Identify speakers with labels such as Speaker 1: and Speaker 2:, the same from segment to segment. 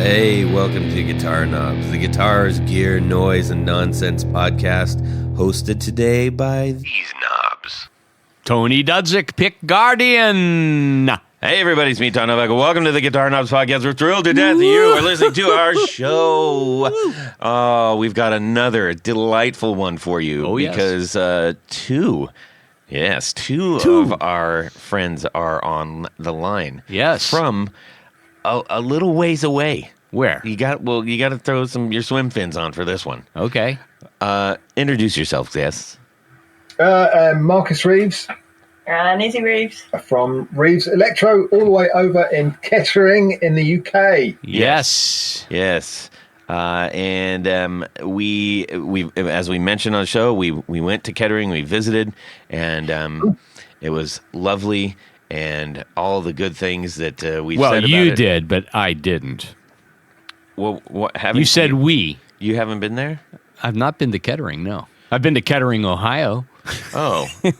Speaker 1: Hey, welcome to Guitar Knobs, the guitars, gear, noise, and nonsense podcast, hosted today by these knobs.
Speaker 2: Tony Dudzik, Pick Guardian.
Speaker 1: Hey, everybody, it's me, Todd and Novak. Welcome to the Guitar Knobs podcast. We're thrilled to death you are listening to our show. Oh, we've got another delightful one for you because two of our friends are on the line.
Speaker 2: Yes.
Speaker 1: From a little ways away.
Speaker 2: Where?
Speaker 1: You got to throw your swim fins on for this one.
Speaker 2: Okay.
Speaker 1: Introduce yourself, yes.
Speaker 3: Markus Reeves.
Speaker 4: And Izzy Reeves.
Speaker 3: From Reeves Electro, all the way over in Kettering in the UK.
Speaker 2: Yes.
Speaker 1: And we as we mentioned on the show, we went to Kettering, we visited, and it was lovely, and all the good things that we said about it.
Speaker 2: Well, you did, but I didn't.
Speaker 1: Well,
Speaker 2: you said we.
Speaker 1: You haven't been there?
Speaker 2: I've not been to Kettering, no. I've been to Kettering, Ohio.
Speaker 1: Oh. I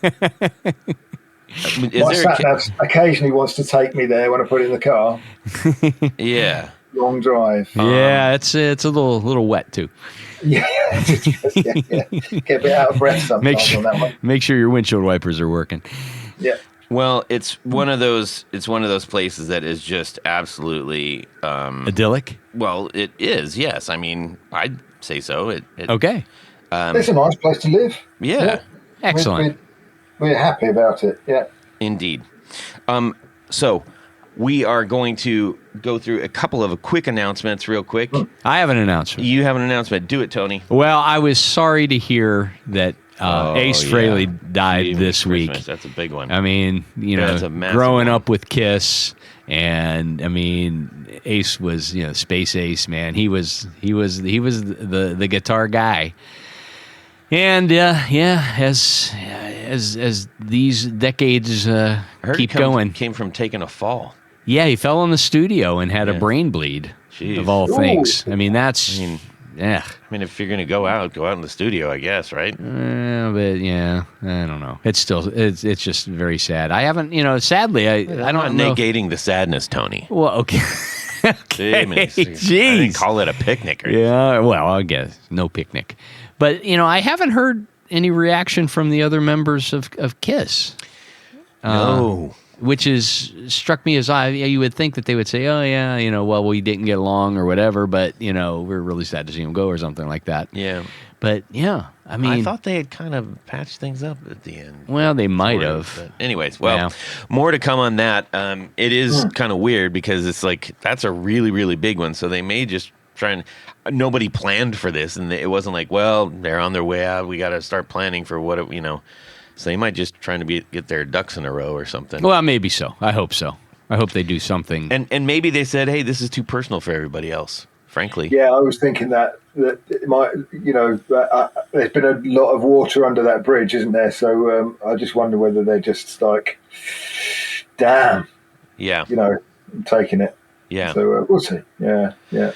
Speaker 1: mean,
Speaker 3: My sat-nav occasionally wants to take me there when I put it in the car.
Speaker 1: Yeah.
Speaker 3: Long drive.
Speaker 2: Yeah, it's a little wet too.
Speaker 3: Yeah. Get a bit out of breath sometimes on that one.
Speaker 2: Make sure your windshield wipers are working.
Speaker 3: Yeah.
Speaker 1: Well, it's one of those places that is just absolutely
Speaker 2: idyllic.
Speaker 1: Well, it is. Yes. I mean, I'd say so.
Speaker 2: Okay.
Speaker 3: It's a nice place to live.
Speaker 1: Yeah.
Speaker 2: Excellent.
Speaker 3: We're happy about it. Yeah.
Speaker 1: Indeed. So we are going to go through a couple of quick announcements real quick.
Speaker 2: I have an announcement.
Speaker 1: You have an announcement. Do it, Tony.
Speaker 2: Well, I was sorry to hear that Ace Frehley died this week.
Speaker 1: That's a big one.
Speaker 2: I mean, growing up with Kiss, and I mean, Ace was, Space Ace, man. He was the guitar guy. And as these decades keep going,
Speaker 1: came from taking a fall.
Speaker 2: Yeah, he fell in the studio and had a brain bleed.
Speaker 1: Jeez.
Speaker 2: Of all things. I mean, if
Speaker 1: you're gonna go out in the studio, I guess, right?
Speaker 2: But yeah, I don't know. It's just very sad. I haven't, sadly, I don't know.
Speaker 1: Negating the sadness, Tony.
Speaker 2: Well, okay. Okay. Jeez.
Speaker 1: I didn't call it a picnic.
Speaker 2: Yeah, well, I guess no picnic. But, I haven't heard any reaction from the other members of Kiss.
Speaker 1: No.
Speaker 2: Which struck me as odd. You would think that they would say, oh, yeah, well, we didn't get along or whatever, but, we're really sad to see him go or something like that.
Speaker 1: Yeah.
Speaker 2: But, yeah, I mean.
Speaker 1: I thought they had kind of patched things up at the end.
Speaker 2: Well, they might have.
Speaker 1: But anyways, more to come on that. It is kind of weird because it's like, that's a really, really big one. So they may just try and. Nobody planned for this, and it wasn't like, well, they're on their way out. We got to start planning for what So they might just trying to get their ducks in a row or something.
Speaker 2: Well, maybe so. I hope so. I hope they do something.
Speaker 1: And maybe they said, hey, this is too personal for everybody else. Frankly.
Speaker 3: Yeah, I was thinking that it might. There's been a lot of water under that bridge, isn't there? So I just wonder whether they're just like, damn.
Speaker 1: Yeah.
Speaker 3: Taking it.
Speaker 1: Yeah.
Speaker 3: So we'll see. Yeah. Yeah.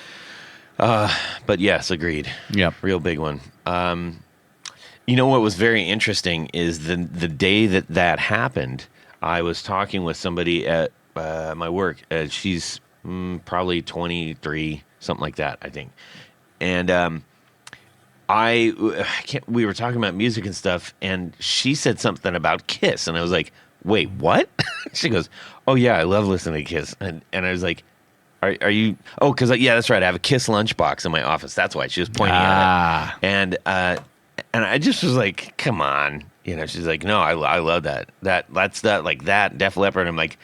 Speaker 1: But yes, agreed.
Speaker 2: Yep.
Speaker 1: Real big one. What was very interesting is the day that happened, I was talking with somebody at my work. She's probably 23, something like that, I think. And we were talking about music and stuff, and she said something about Kiss, and I was like, wait, what? She goes, oh yeah, I love listening to Kiss. And I was like, Are you? Oh, because that's right. I have a Kiss lunchbox in my office. That's why she was pointing at it. And I just was like, come on. She's like, no, I love that. That's like that Def Leppard. I'm like,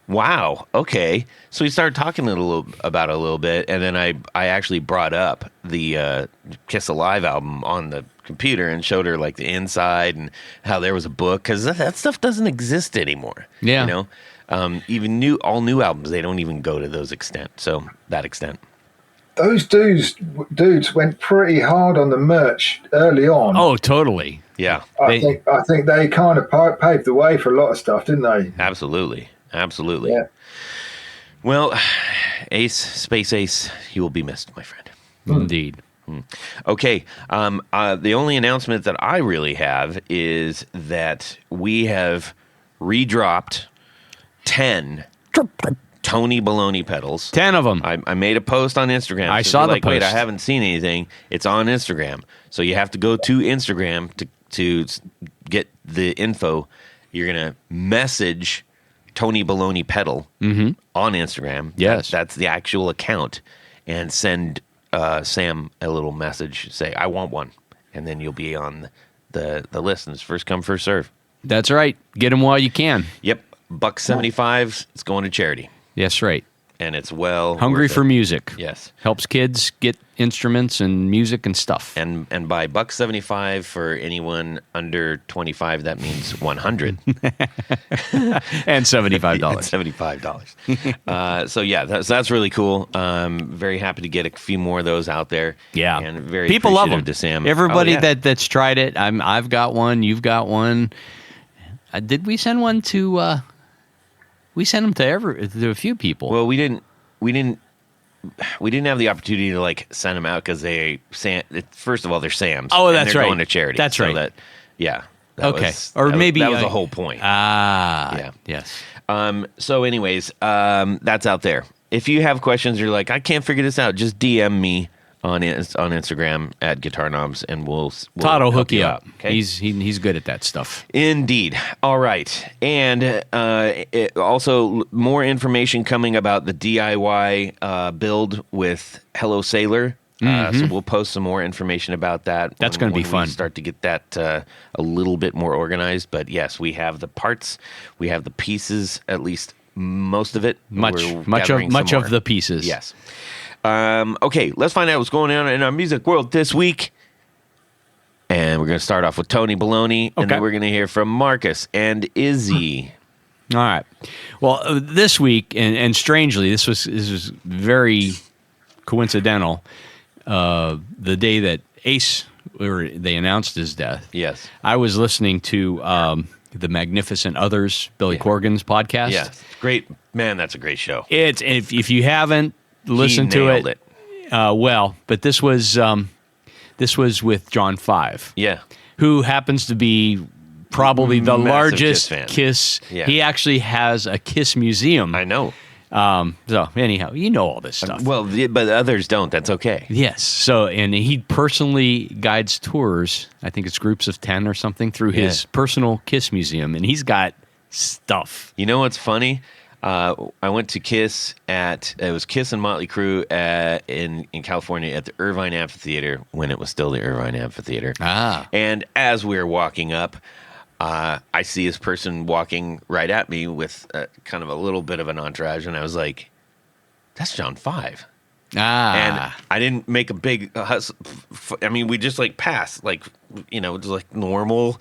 Speaker 1: wow, okay. So we started talking about it a little bit, and then I actually brought up the Kiss Alive album on the computer and showed her like the inside and how there was a book, because that stuff doesn't exist anymore.
Speaker 2: Yeah.
Speaker 1: Even all new albums, they don't even go to that extent.
Speaker 3: Those dudes went pretty hard on the merch early on.
Speaker 2: Oh, totally.
Speaker 1: Yeah.
Speaker 3: I think they kind of paved the way for a lot of stuff, didn't they?
Speaker 1: Absolutely.
Speaker 3: Yeah.
Speaker 1: Well, Space Ace, you will be missed, my friend.
Speaker 2: Indeed.
Speaker 1: Okay. The only announcement that I really have is that we have redropped 10 Tony Baloney pedals.
Speaker 2: 10 of them.
Speaker 1: I made a post on Instagram.
Speaker 2: I
Speaker 1: So
Speaker 2: saw
Speaker 1: if you're
Speaker 2: the
Speaker 1: Wait, I
Speaker 2: post.
Speaker 1: haven't seen anything. It's on Instagram. So you have to go to Instagram to get the info. You're going to message Tony Baloney pedal on Instagram.
Speaker 2: Yes.
Speaker 1: That's the actual account. And send Sam a little message. Say, I want one. And then you'll be on the list. And it's first come, first serve.
Speaker 2: That's right. Get them while you can.
Speaker 1: Yep. $1.75. It's going to charity.
Speaker 2: Yes, right.
Speaker 1: And it's well
Speaker 2: Hungry
Speaker 1: worth
Speaker 2: for
Speaker 1: it.
Speaker 2: music.
Speaker 1: Yes.
Speaker 2: Helps kids get instruments and music and stuff.
Speaker 1: And by $1.75 for anyone under 25, that means 100
Speaker 2: And $75.
Speaker 1: $75. So yeah, that's really cool. Very happy to get a few more of those out there.
Speaker 2: Yeah,
Speaker 1: and very
Speaker 2: people love them.
Speaker 1: appreciative to Sam.
Speaker 2: Everybody
Speaker 1: Oh, yeah.
Speaker 2: that's tried it. I've got one. You've got one. Did we send one to? We sent them to a few people.
Speaker 1: Well, we didn't have the opportunity to like send them out because first of all, they're Sam's.
Speaker 2: Oh,
Speaker 1: and
Speaker 2: that's
Speaker 1: they're
Speaker 2: right.
Speaker 1: Going to charity.
Speaker 2: That's
Speaker 1: so
Speaker 2: right.
Speaker 1: That
Speaker 2: Okay.
Speaker 1: that was the whole point.
Speaker 2: Yeah. Yes.
Speaker 1: So anyways, that's out there. If you have questions, you're like, I can't figure this out, just DM me on Instagram at Guitar Knobs, and we'll
Speaker 2: Todd will
Speaker 1: help
Speaker 2: hook you up.
Speaker 1: Okay?
Speaker 2: He's good at that stuff.
Speaker 1: Indeed. All right. And also more information coming about the DIY build with Hello Sailor. So we'll post some more information about that.
Speaker 2: That's going to be
Speaker 1: when
Speaker 2: fun.
Speaker 1: We start to get that a little bit more organized. But yes, we have the parts, we have the pieces, at least most of it.
Speaker 2: Much
Speaker 1: gathering some
Speaker 2: of
Speaker 1: more.
Speaker 2: the pieces.
Speaker 1: Yes. Okay, let's find out what's going on in our music world this week. And we're going to start off with Tony Baloney, and
Speaker 2: Okay.
Speaker 1: then we're going to hear from Markus and Izzy.
Speaker 2: All right. Well, this week, and strangely, this was very coincidental. The day that they announced his death.
Speaker 1: Yes.
Speaker 2: I was listening to the Magnificent Others, Billy Corgan's podcast.
Speaker 1: Yes. Great. Man, that's a great show.
Speaker 2: It's if you haven't listened
Speaker 1: He
Speaker 2: to
Speaker 1: nailed
Speaker 2: it. But this was with John Five.
Speaker 1: Yeah.
Speaker 2: Who happens to be probably the
Speaker 1: Massive
Speaker 2: largest
Speaker 1: Kiss fan.
Speaker 2: Kiss.
Speaker 1: Yeah.
Speaker 2: He actually has a Kiss museum.
Speaker 1: I know.
Speaker 2: So anyhow, you know all this stuff.
Speaker 1: Well, but others don't. That's okay.
Speaker 2: Yes. So, and he personally guides tours. I think it's groups of 10 or something through his personal Kiss museum, and he's got stuff.
Speaker 1: You know what's funny? I went to Kiss it was Kiss and Motley Crue in California at the Irvine Amphitheater when it was still the Irvine Amphitheater.
Speaker 2: Ah.
Speaker 1: And as we were walking up, I see this person walking right at me with kind of a little bit of an entourage, and I was like, that's John Five. And I didn't make a big hustle. I mean, we just like passed, like, just like normal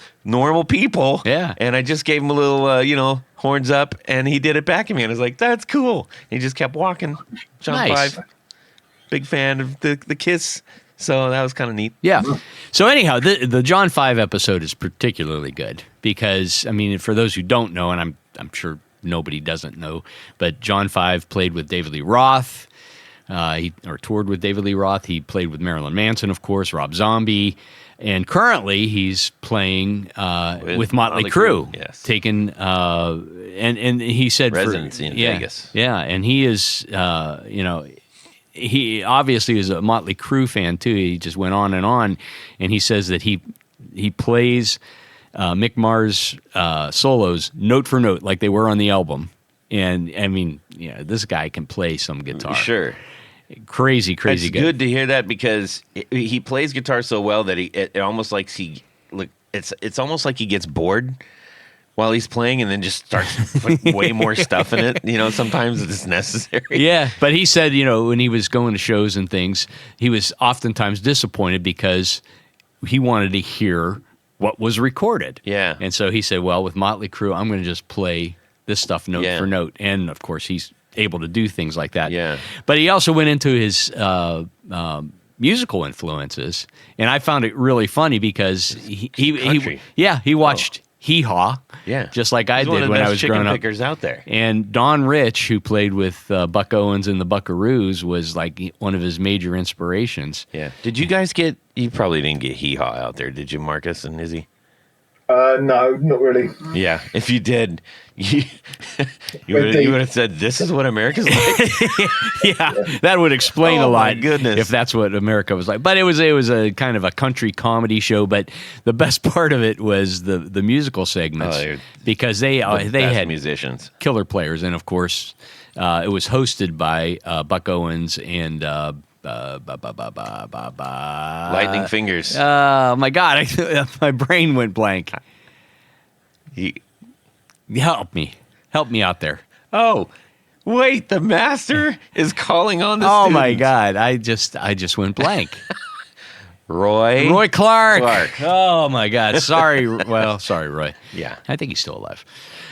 Speaker 1: people.
Speaker 2: Yeah.
Speaker 1: And I just gave him a little, horns up, and he did it back at me. And I was like, that's cool. He just kept walking. John
Speaker 2: Nice.
Speaker 1: Five, big fan of the Kiss. So that was kind of neat.
Speaker 2: Yeah. So anyhow, the John 5 episode is particularly good because, I mean, for those who don't know, and I'm sure nobody doesn't know, but John 5 played with David Lee Roth. He toured with David Lee Roth. He played with Marilyn Manson, of course, Rob Zombie, and currently he's playing with Motley Crue.
Speaker 1: Yes,
Speaker 2: taking and he said
Speaker 1: residency in Vegas.
Speaker 2: Yeah, and he is he obviously is a Motley Crue fan too. He just went on, and he says that he plays Mick Mars' solos note for note like they were on the album. And I mean, this guy can play some guitar.
Speaker 1: Sure.
Speaker 2: Crazy
Speaker 1: It's
Speaker 2: good.
Speaker 1: good to hear that because he plays guitar so well that it's almost like it's almost like he gets bored while he's playing and then just starts putting way more stuff in it. Sometimes it's necessary.
Speaker 2: Yeah, but he said, when he was going to shows and things, he was oftentimes disappointed because he wanted to hear what was recorded.
Speaker 1: Yeah.
Speaker 2: And so he said, well, with Motley Crue, I'm going to just play this stuff note for note. And, of course, he's able to do things like that.
Speaker 1: Yeah.
Speaker 2: But he also went into his musical influences, and I found it really funny because he watched Hee Haw, just like I did when I was growing up.
Speaker 1: Pickers out there.
Speaker 2: And Don Rich, who played with Buck Owens and the Buckaroos, was like one of his major inspirations.
Speaker 1: Yeah. Did you guys you probably didn't get Hee Haw out there, did you, Markus and Izzy?
Speaker 3: No, not really.
Speaker 1: Yeah, if you did, you would have said, "This is what America's like."
Speaker 2: Yeah, that would explain a lot.
Speaker 1: My goodness,
Speaker 2: if that's what America was like. But it was a kind of a country comedy show. But the best part of it was the musical segments because they had
Speaker 1: musicians,
Speaker 2: killer players, and of course, it was hosted by Buck Owens and.
Speaker 1: Lightning Fingers.
Speaker 2: Oh my God! My brain went blank. Help me out there.
Speaker 1: Oh, wait! The master is calling on the.
Speaker 2: Oh
Speaker 1: students.
Speaker 2: my God! I just went blank.
Speaker 1: Roy
Speaker 2: Clark. Oh my God! Sorry. Well, sorry, Roy.
Speaker 1: Yeah,
Speaker 2: I think he's still alive.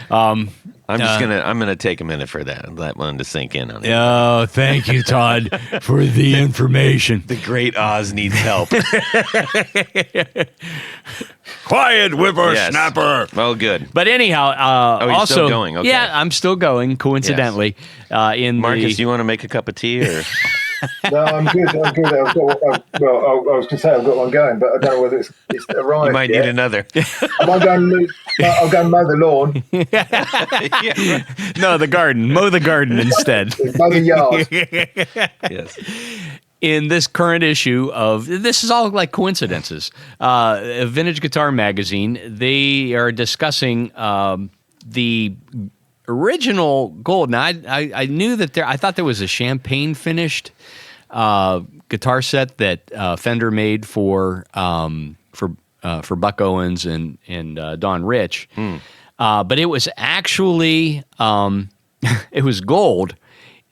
Speaker 1: I'm gonna take a minute for that one to sink in on it.
Speaker 2: Oh, thank you, Todd, for the information.
Speaker 1: The great Oz needs help.
Speaker 2: Quiet, whippersnapper.
Speaker 1: Yes. Oh, good.
Speaker 2: But anyhow,
Speaker 1: you're
Speaker 2: also
Speaker 1: still going. Okay.
Speaker 2: Yeah, I'm still going. Coincidentally,
Speaker 1: Marcus, you want to make a cup of tea or?
Speaker 3: No, I'm good. I was going to say I've got one going, but I don't know whether it's arrived.
Speaker 1: You might
Speaker 3: yet.
Speaker 1: need another.
Speaker 3: I'll go and mow the lawn.
Speaker 1: Yeah, right.
Speaker 2: No, the garden. Mow the garden instead.
Speaker 3: Mow the yard.
Speaker 1: Yes.
Speaker 2: In this current issue of this is all like coincidences. A Vintage Guitar Magazine. They are discussing the original gold. Now, I knew that I thought there was a champagne finished guitar set that Fender made for Buck Owens and Don Rich, but it was actually it was gold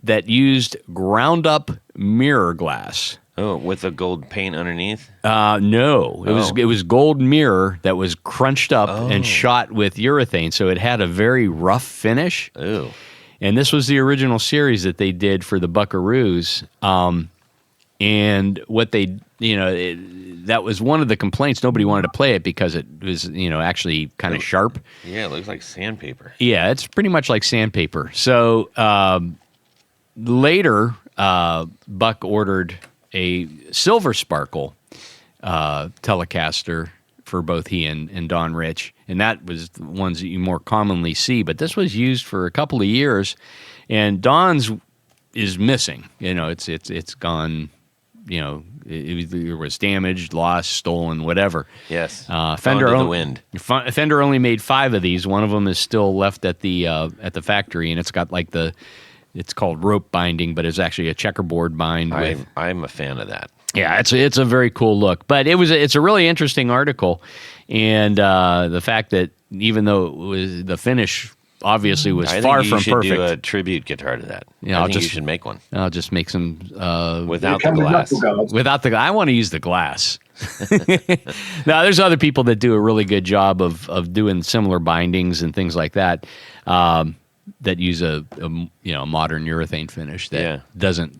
Speaker 2: that used ground up mirror glass.
Speaker 1: Oh, with a gold paint underneath?
Speaker 2: No, it was gold mirror that was crunched up and shot with urethane, so it had a very rough finish.
Speaker 1: Oh,
Speaker 2: and this was the original series that they did for the Buckaroos. And what they, that was one of the complaints. Nobody wanted to play it because it was, actually kind of sharp.
Speaker 1: Yeah, it looks like sandpaper.
Speaker 2: Yeah, it's pretty much like sandpaper. So later, Buck ordered a silver sparkle Telecaster for both he and Don Rich, and that was the ones that you more commonly see. But this was used for a couple of years, and Don's is missing. It's gone. It was damaged, lost, stolen, whatever.
Speaker 1: Yes.
Speaker 2: Fender only made 5 of these. One of them is still left at the factory, and it's got like it's called rope binding, but it's actually a checkerboard bind.
Speaker 1: I'm a fan of that.
Speaker 2: Yeah, it's a very cool look. But it's a really interesting article, and the fact that even though it was the finish obviously was far from perfect.
Speaker 1: I think you should do a tribute guitar to that. Yeah, you should make one.
Speaker 2: I'll just make some
Speaker 1: without the glass.
Speaker 2: I want to use the glass. Now, there's other people that do a really good job of doing similar bindings and things like that. That use a modern urethane finish that doesn't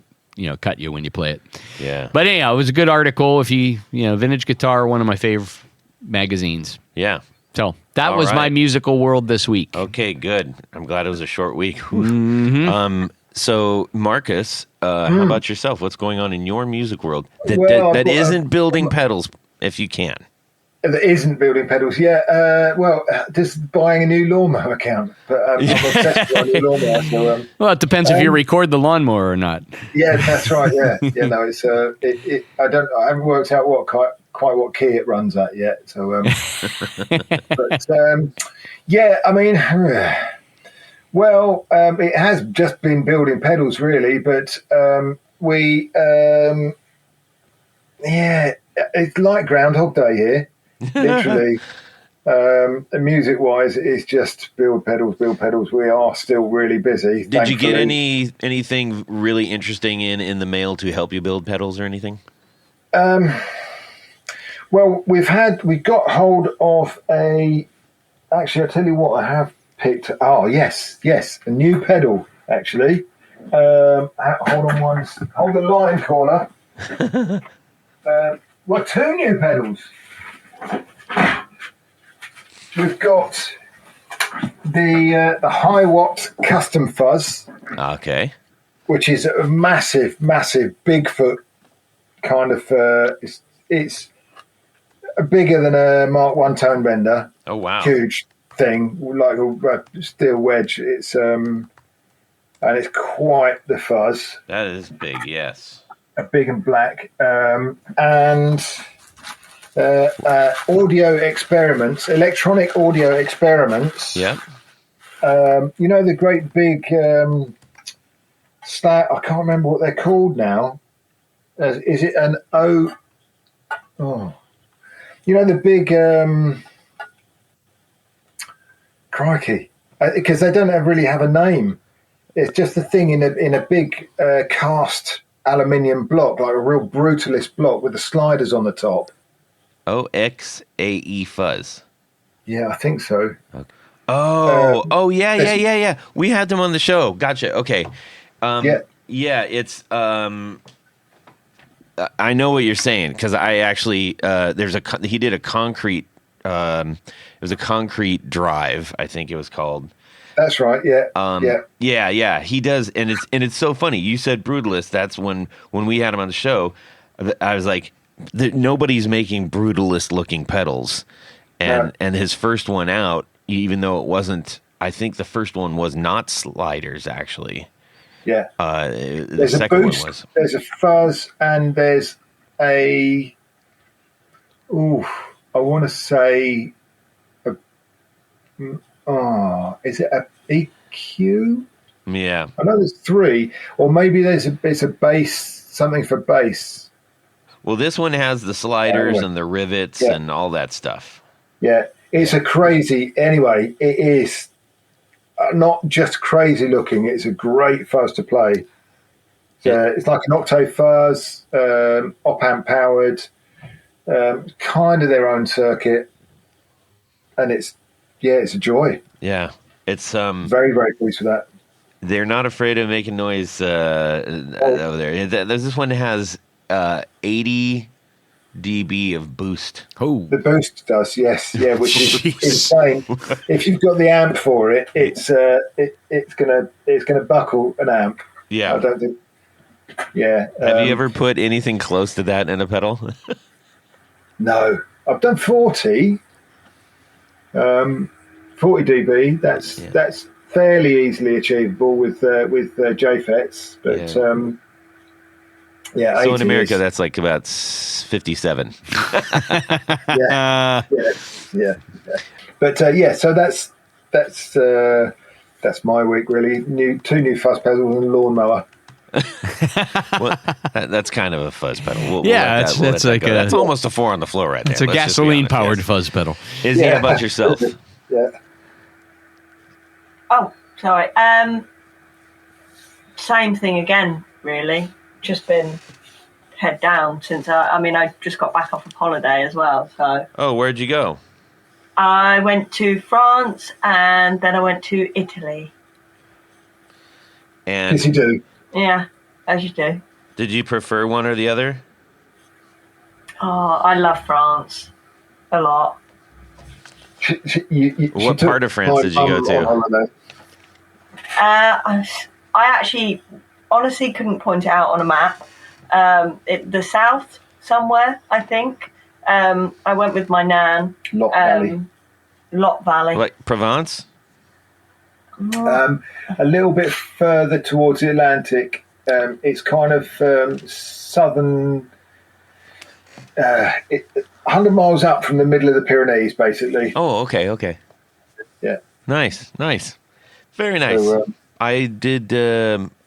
Speaker 2: cut you when you play it.
Speaker 1: Yeah.
Speaker 2: But anyhow, it was a good article. If Vintage Guitar, one of my favorite magazines.
Speaker 1: Yeah.
Speaker 2: So that was my musical world this week.
Speaker 1: Okay, good. I'm glad it was a short week.
Speaker 2: Mm-hmm.
Speaker 1: So Marcus, how about yourself? What's going on in your music world that isn't building pedals, if you can?
Speaker 3: That isn't building pedals, yeah. Just buying a new lawnmower account. But I'm obsessed with a new lawnmower. So,
Speaker 2: well, it depends if you record the lawnmower or not.
Speaker 3: Yeah, that's right. Yeah, no, it's I haven't worked out quite what key it runs at yet. So, it has just been building pedals really, but it's like Groundhog Day here. Literally, music-wise, it's just build pedals. We are still really busy.
Speaker 1: Did you get anything really interesting in the mail to help you build pedals or anything?
Speaker 3: Well, we got hold of actually, I'll tell you what I have picked. Oh, yes, a new pedal, actually. Hold the line, caller. 2 new pedals. We've got the High Watt Custom Fuzz.
Speaker 1: Okay.
Speaker 3: Which is a massive Bigfoot kind of. It's bigger than a Mark 1 tone bender.
Speaker 1: Oh wow!
Speaker 3: Huge thing, like a steel wedge. It's and it's quite the fuzz.
Speaker 1: That is big. Yes.
Speaker 3: Big and black, and audio experiments, electronic audio experiments.
Speaker 1: Yep.
Speaker 3: You know the great big I can't remember what they're called now. Is it an O? Oh, you know the big crikey, because they don't really have a name. It's just a thing in a big cast aluminium block, like a real brutalist block with the sliders on the top.
Speaker 1: OXAE fuzz.
Speaker 3: Yeah, I think so.
Speaker 1: Okay. Oh, yeah. We had them on the show. Gotcha. Okay. Yeah, it's I know what you're saying because I actually he did a concrete it was a concrete drive, I think it was called.
Speaker 3: That's right. Yeah.
Speaker 1: Yeah. He does, and it's so funny. You said brutalist. That's when we had him on the show. I was like, nobody's making brutalist looking pedals, and his first one out, even though it wasn't. I think the first one was not sliders actually.
Speaker 3: Yeah.
Speaker 1: The second
Speaker 3: boost,
Speaker 1: one was.
Speaker 3: There's a fuzz, and there's a. I want to say. Is it a EQ?
Speaker 1: Yeah.
Speaker 3: I know there's 3, or maybe it's a bass, something for bass.
Speaker 1: Well, this one has the sliders and the rivets and all that stuff.
Speaker 3: Yeah, it's a crazy. Anyway, it is not just crazy looking. It's a great fuzz to play. It's like an octave fuzz, op amp powered, kind of their own circuit, and it's a joy.
Speaker 1: Yeah, it's
Speaker 3: very, very pleased with that.
Speaker 1: They're not afraid of making noise over there. This one has 80 dB of boost.
Speaker 2: Oh,
Speaker 3: the boost does, yes, yeah, which is insane. If you've got the amp for it, it's gonna buckle an amp.
Speaker 1: Yeah,
Speaker 3: I don't think. Yeah.
Speaker 1: Have you ever put anything close to that in a pedal?
Speaker 3: No, I've done 40. 40 dB. That's fairly easily achievable with JFETs, but
Speaker 1: So in America, that's like about 57.
Speaker 3: yeah. But so that's my week really. 2 new fuzz pedals and a lawnmower.
Speaker 1: Well, that's kind of a fuzz pedal.
Speaker 2: That's
Speaker 1: almost a 4 on the floor right there.
Speaker 2: It's a gasoline powered fuzz pedal.
Speaker 1: Izzy, how about yourself?
Speaker 3: Yeah.
Speaker 4: Oh, sorry. Same thing again, really. Just been head down since I just got back off of holiday as well. So.
Speaker 1: Oh, where'd you go?
Speaker 4: I went to France and then I went to Italy.
Speaker 1: And
Speaker 3: yes, you do.
Speaker 4: Yeah, as you do.
Speaker 1: Did you prefer one or the other?
Speaker 4: Oh, I love France a lot.
Speaker 1: What part of France did you go to?
Speaker 4: I actually honestly couldn't point it out on a map. The south somewhere, I think. I went with my nan. Lot Valley.
Speaker 1: Like Provence?
Speaker 3: A little bit further towards the Atlantic. It's kind of southern, 100 miles up from the middle of the Pyrenees, basically.
Speaker 1: Oh, okay.
Speaker 3: Yeah.
Speaker 1: Nice. Very nice.
Speaker 3: So,
Speaker 1: I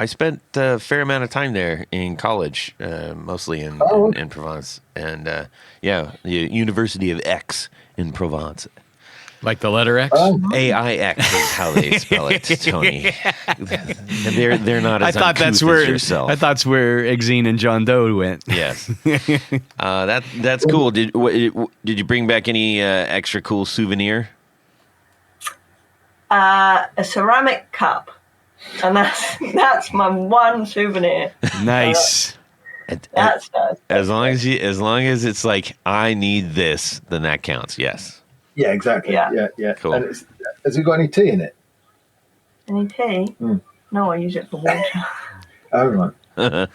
Speaker 1: spent a fair amount of time there in college, mostly in Provence. And, the University of Aix in Provence.
Speaker 2: Like the letter X?
Speaker 1: AIX is how they spell it, Tony. They're not as as yourself.
Speaker 2: I thought that's where Exene and John Doe went.
Speaker 1: Yes. That's cool. Did you bring back any extra cool souvenir?
Speaker 4: A ceramic cup. And that's my one souvenir.
Speaker 2: Nice.
Speaker 4: That's
Speaker 1: as long as it's like, I need this, then that counts. Yes.
Speaker 3: Yeah, exactly. Yeah.
Speaker 1: Cool.
Speaker 3: And has it got any tea in it?
Speaker 4: Any tea? No, I use it for water.
Speaker 3: Oh, right.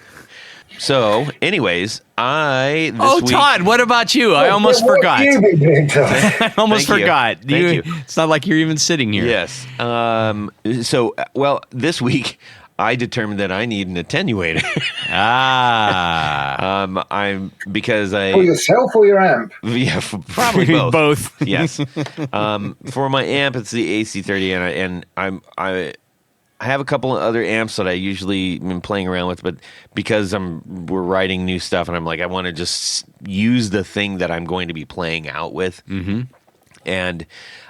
Speaker 1: So, anyways, this week,
Speaker 2: Todd, what about you? I almost forgot.
Speaker 3: What have you been doing, Todd?
Speaker 2: I almost
Speaker 1: Thank you.
Speaker 2: forgot.
Speaker 1: Thank you.
Speaker 2: It's not like you're even sitting here.
Speaker 1: Yes. This week I determined that I need an attenuator. Because
Speaker 3: For yourself or your amp?
Speaker 1: Yeah, probably both.
Speaker 2: Both.
Speaker 1: Yes. For my amp, it's the AC30, and I have a couple of other amps that I usually am playing around with, but because we're writing new stuff, and I'm like, I want to just use the thing that I'm going to be playing out with, and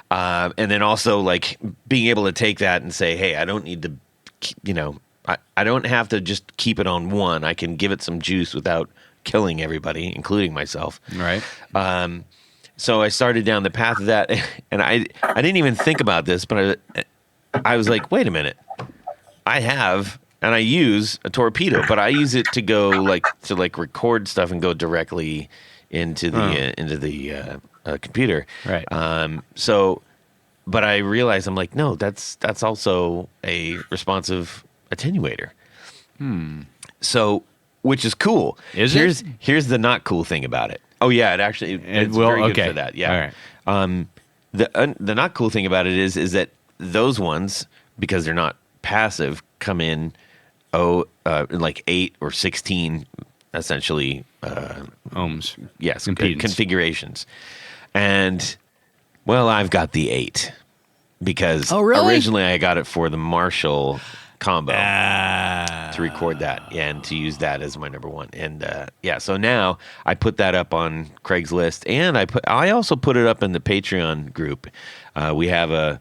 Speaker 1: then also like being able to take that and say, hey, I don't need to, I don't have to just keep it on one. I can give it some juice without killing everybody, including myself.
Speaker 2: Right.
Speaker 1: So I started down the path of that, and I didn't even think about this, but I was like, wait a minute. I use a torpedo, but I use it to go to record stuff and go directly into the computer.
Speaker 2: Right.
Speaker 1: But I realized I'm like, no, that's also a responsive attenuator. So, which is cool. Here's the not cool thing about it. Oh yeah, it's very good for that. Yeah.
Speaker 2: All right.
Speaker 1: The not cool thing about it is that those ones, because they're not passive, come in like 8 or 16 essentially
Speaker 2: Ohms.
Speaker 1: Yes,
Speaker 2: Impedance.
Speaker 1: configurations. And well, I've got the 8 because
Speaker 2: really?
Speaker 1: Originally I got it for the Marshall combo to record that and to use that as my number one. And so now I put that up on Craigslist, and I also put it up in the Patreon group. We have a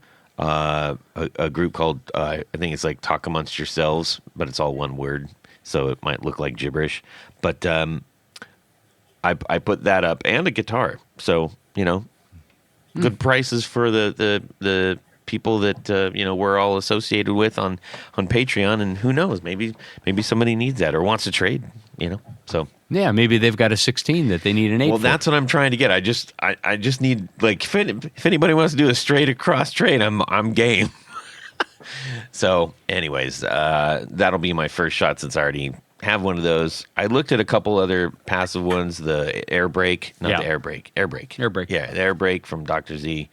Speaker 1: group called I think it's like Talk Amongst Yourselves, but it's all one word, so it might look like gibberish. But I put that up and a guitar, so good prices for the people that we're all associated with on Patreon, and who knows, maybe somebody needs that or wants to trade, so.
Speaker 2: Yeah, maybe they've got a 16 that they need an 8
Speaker 1: Well,
Speaker 2: for.
Speaker 1: that's what I'm trying to get. I just need, like, if anybody wants to do a straight across trade, I'm game. So, anyways, that'll be my first shot since I already have one of those. I looked at a couple other passive ones, the Air Brake, the Air Brake.
Speaker 2: Air Brake.
Speaker 1: Yeah, the Air Brake from Dr. Z.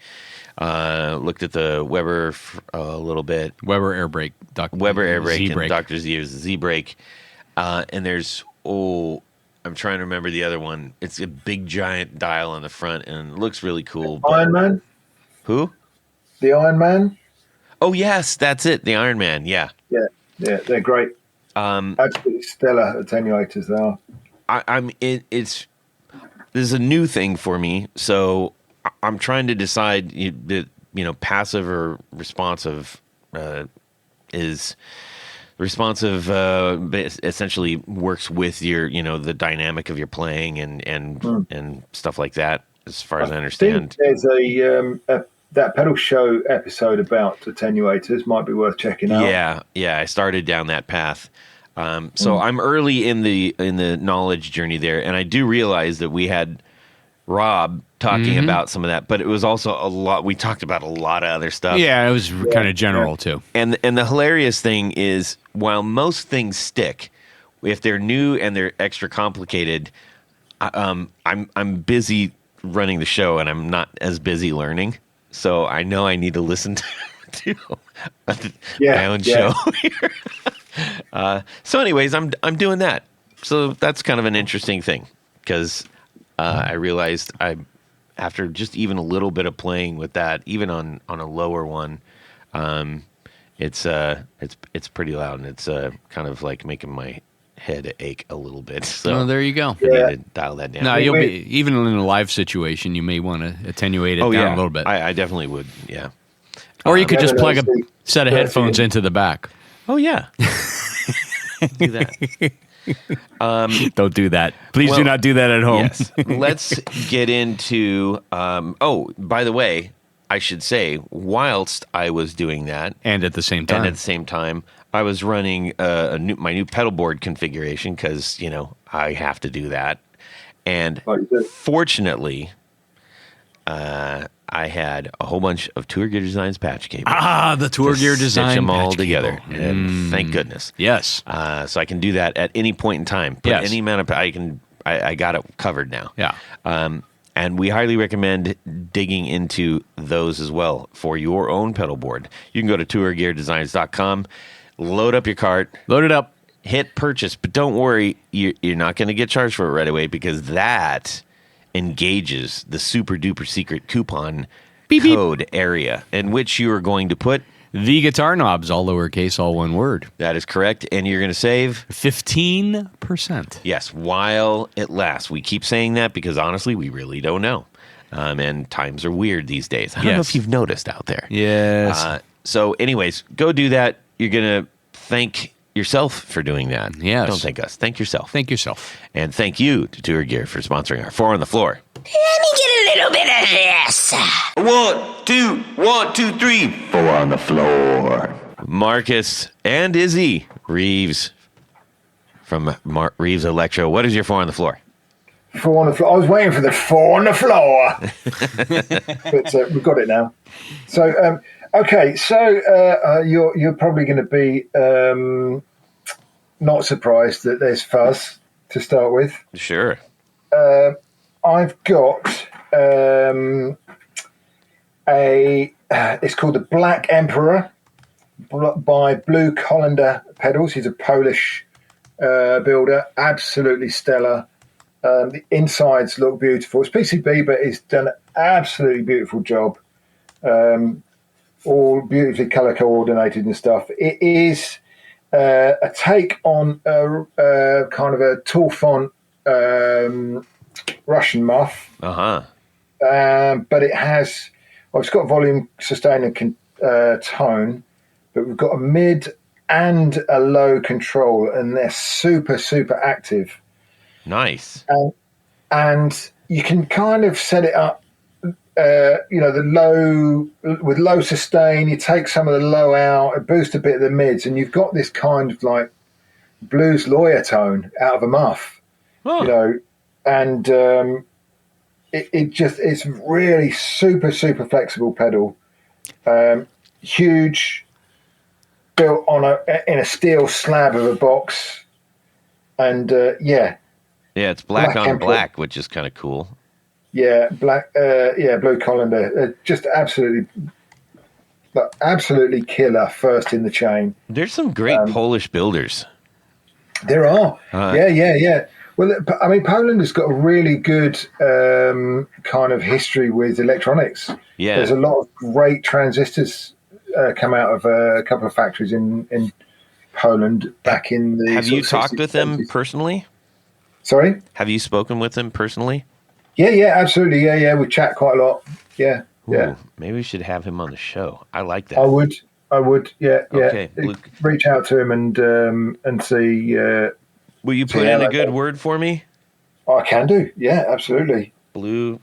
Speaker 1: Looked at the Weber a little bit.
Speaker 2: Weber Air Brake.
Speaker 1: Weber Air Brake
Speaker 2: Z-Brake.
Speaker 1: and Dr. Z is the Z Brake. And there's, I'm trying to remember the other one. It's a big giant dial on the front and it looks really cool.
Speaker 3: Iron Man?
Speaker 1: Who?
Speaker 3: The Iron Man?
Speaker 1: Oh, yes, that's it. The Iron Man, yeah.
Speaker 3: Yeah, they're great. Absolutely stellar attenuators they are.
Speaker 1: This is a new thing for me, so I'm trying to decide passive or responsive is responsive essentially works with your the dynamic of your playing and stuff like that, as far as I understand.
Speaker 3: There's that pedal show episode about attenuators might be worth checking out.
Speaker 1: Yeah, I started down that path. So I'm early in the knowledge journey there, and I do realize that we had Rob talking about some of that, but it was also a lot. We talked about a lot of other stuff.
Speaker 2: Yeah, it was kind of general too.
Speaker 1: And the hilarious thing is, while most things stick, if they're new and they're extra complicated, I'm busy running the show and I'm not as busy learning. So I know I need to listen to my own show here. So anyways, I'm doing that. So that's kind of an interesting thing because I realized after just even a little bit of playing with that, even on a lower one, it's pretty loud and it's kind of like making my head ache a little bit. So
Speaker 2: there you go.
Speaker 1: I need to dial that down.
Speaker 2: No, you'll be even in a live situation. You may want to attenuate it down a little bit.
Speaker 1: I definitely would. Yeah.
Speaker 2: Or you could just plug a set of headphones into the back.
Speaker 1: Oh yeah. Do that.
Speaker 2: Don't do that. Please do not do that at home.
Speaker 1: Yes. Let's get into. By the way, I should say, whilst I was doing that,
Speaker 2: and at the same time, I was running my new pedal board configuration because I have to do that. And fortunately,
Speaker 1: I had a whole bunch of Tour Gear Designs patch cables.
Speaker 2: The Tour Gear Design
Speaker 1: stitch them all
Speaker 2: patch
Speaker 1: together,
Speaker 2: cable.
Speaker 1: and thank goodness.
Speaker 2: Yes.
Speaker 1: So I can do that at any point in time. Put
Speaker 2: Yes.
Speaker 1: any amount of I got it covered now.
Speaker 2: Yeah.
Speaker 1: And we highly recommend digging into those as well for your own pedal board. You can go to tourgeardesigns.com, load up your cart,
Speaker 2: Load it up.
Speaker 1: hit purchase, but don't worry, you're not going to get charged for it right away because that engages the super duper secret coupon code area in which you are going to put
Speaker 2: The guitar knobs, all lowercase, all one word.
Speaker 1: That is correct, and you're going to save
Speaker 2: 15%.
Speaker 1: Yes, while it lasts. We keep saying that because honestly, we really don't know, and times are weird these days. I don't know if you've noticed out there.
Speaker 2: Yes.
Speaker 1: So, anyways, go do that. You're going to thank yourself for doing that.
Speaker 2: Yes.
Speaker 1: Don't thank us. Thank yourself.
Speaker 2: Thank yourself.
Speaker 1: And thank you to Tour Gear for sponsoring our 4 on the Floor.
Speaker 5: Let me get a little bit of this.
Speaker 1: 1, 2, 3.
Speaker 3: 4 on the floor.
Speaker 1: Markus and Izzy Reeves from Reeves Electro. What is your 4 on the floor?
Speaker 3: 4 on the floor. I was waiting for the 4 on the floor. But we've got it now. So, okay. So you're probably going to be not surprised that there's fuzz to start with.
Speaker 1: Sure.
Speaker 3: I've got it's called the Black Emperor by Blue Colander Pedals. He's a Polish builder, absolutely stellar. The insides look beautiful. It's PCB, but he's done an absolutely beautiful job. All beautifully color coordinated and stuff. It is a take on a kind of a tall font Russian muff. But it has, it's got volume, sustain, and tone, but we've got a mid and a low control, and they're super, super active.
Speaker 1: Nice.
Speaker 3: And you can kind of set it up, the low, with low sustain, you take some of the low out, and boost a bit of the mids, and you've got this kind of like blues lawyer tone out of a muff, and it's really super, super flexible pedal. Huge, built on in a steel slab of a box, and
Speaker 1: it's black on
Speaker 3: Emperor.
Speaker 1: black, which is kind of cool.
Speaker 3: Yeah, Blue Colander, just absolutely killer, first in the chain.
Speaker 1: There's some great Polish builders.
Speaker 3: There are, yeah. Well, I mean, Poland has got a really good kind of history with electronics.
Speaker 1: Yeah,
Speaker 3: there's a lot of great transistors come out of a couple of factories in Poland back in the.
Speaker 1: Have you talked
Speaker 3: 60s,
Speaker 1: with them
Speaker 3: 70s.
Speaker 1: personally?
Speaker 3: Sorry?
Speaker 1: Have you spoken with them personally?
Speaker 3: Yeah, absolutely. Yeah, we chat quite a lot. Yeah.
Speaker 1: Maybe we should have him on the show. I like that.
Speaker 3: I would. Yeah.
Speaker 1: Okay,
Speaker 3: reach out to him and see.
Speaker 1: Will you put in a good word for me?
Speaker 3: I can do. Yeah, absolutely.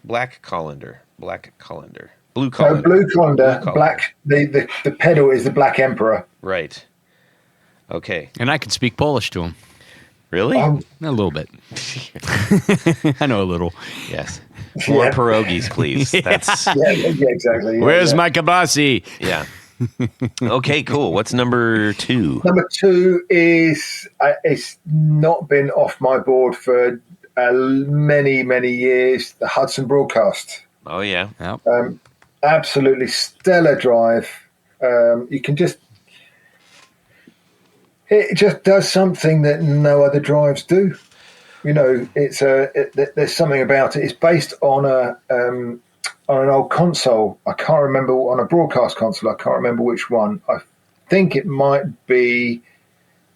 Speaker 1: Black Colander. Blue Colander.
Speaker 3: No, Blue Colander. Black. The pedal is the Black Emperor.
Speaker 1: Right. Okay.
Speaker 2: And I can speak Polish to him.
Speaker 1: Really?
Speaker 2: A little bit. I know a little.
Speaker 1: Yes. More pierogies, please. That's
Speaker 3: exactly. Yeah,
Speaker 2: Where's my kielbasi?
Speaker 1: Yeah. Okay, cool. What's number 2?
Speaker 3: Number 2 is it's not been off my board for many, many years. The Hudson Broadcast.
Speaker 1: Oh yeah.
Speaker 2: Yep.
Speaker 3: Absolutely stellar drive. You can it just does something that no other drives do. It's there's something about it. It's based on an old console. I can't remember, on a broadcast console. I can't remember which one. I think it might be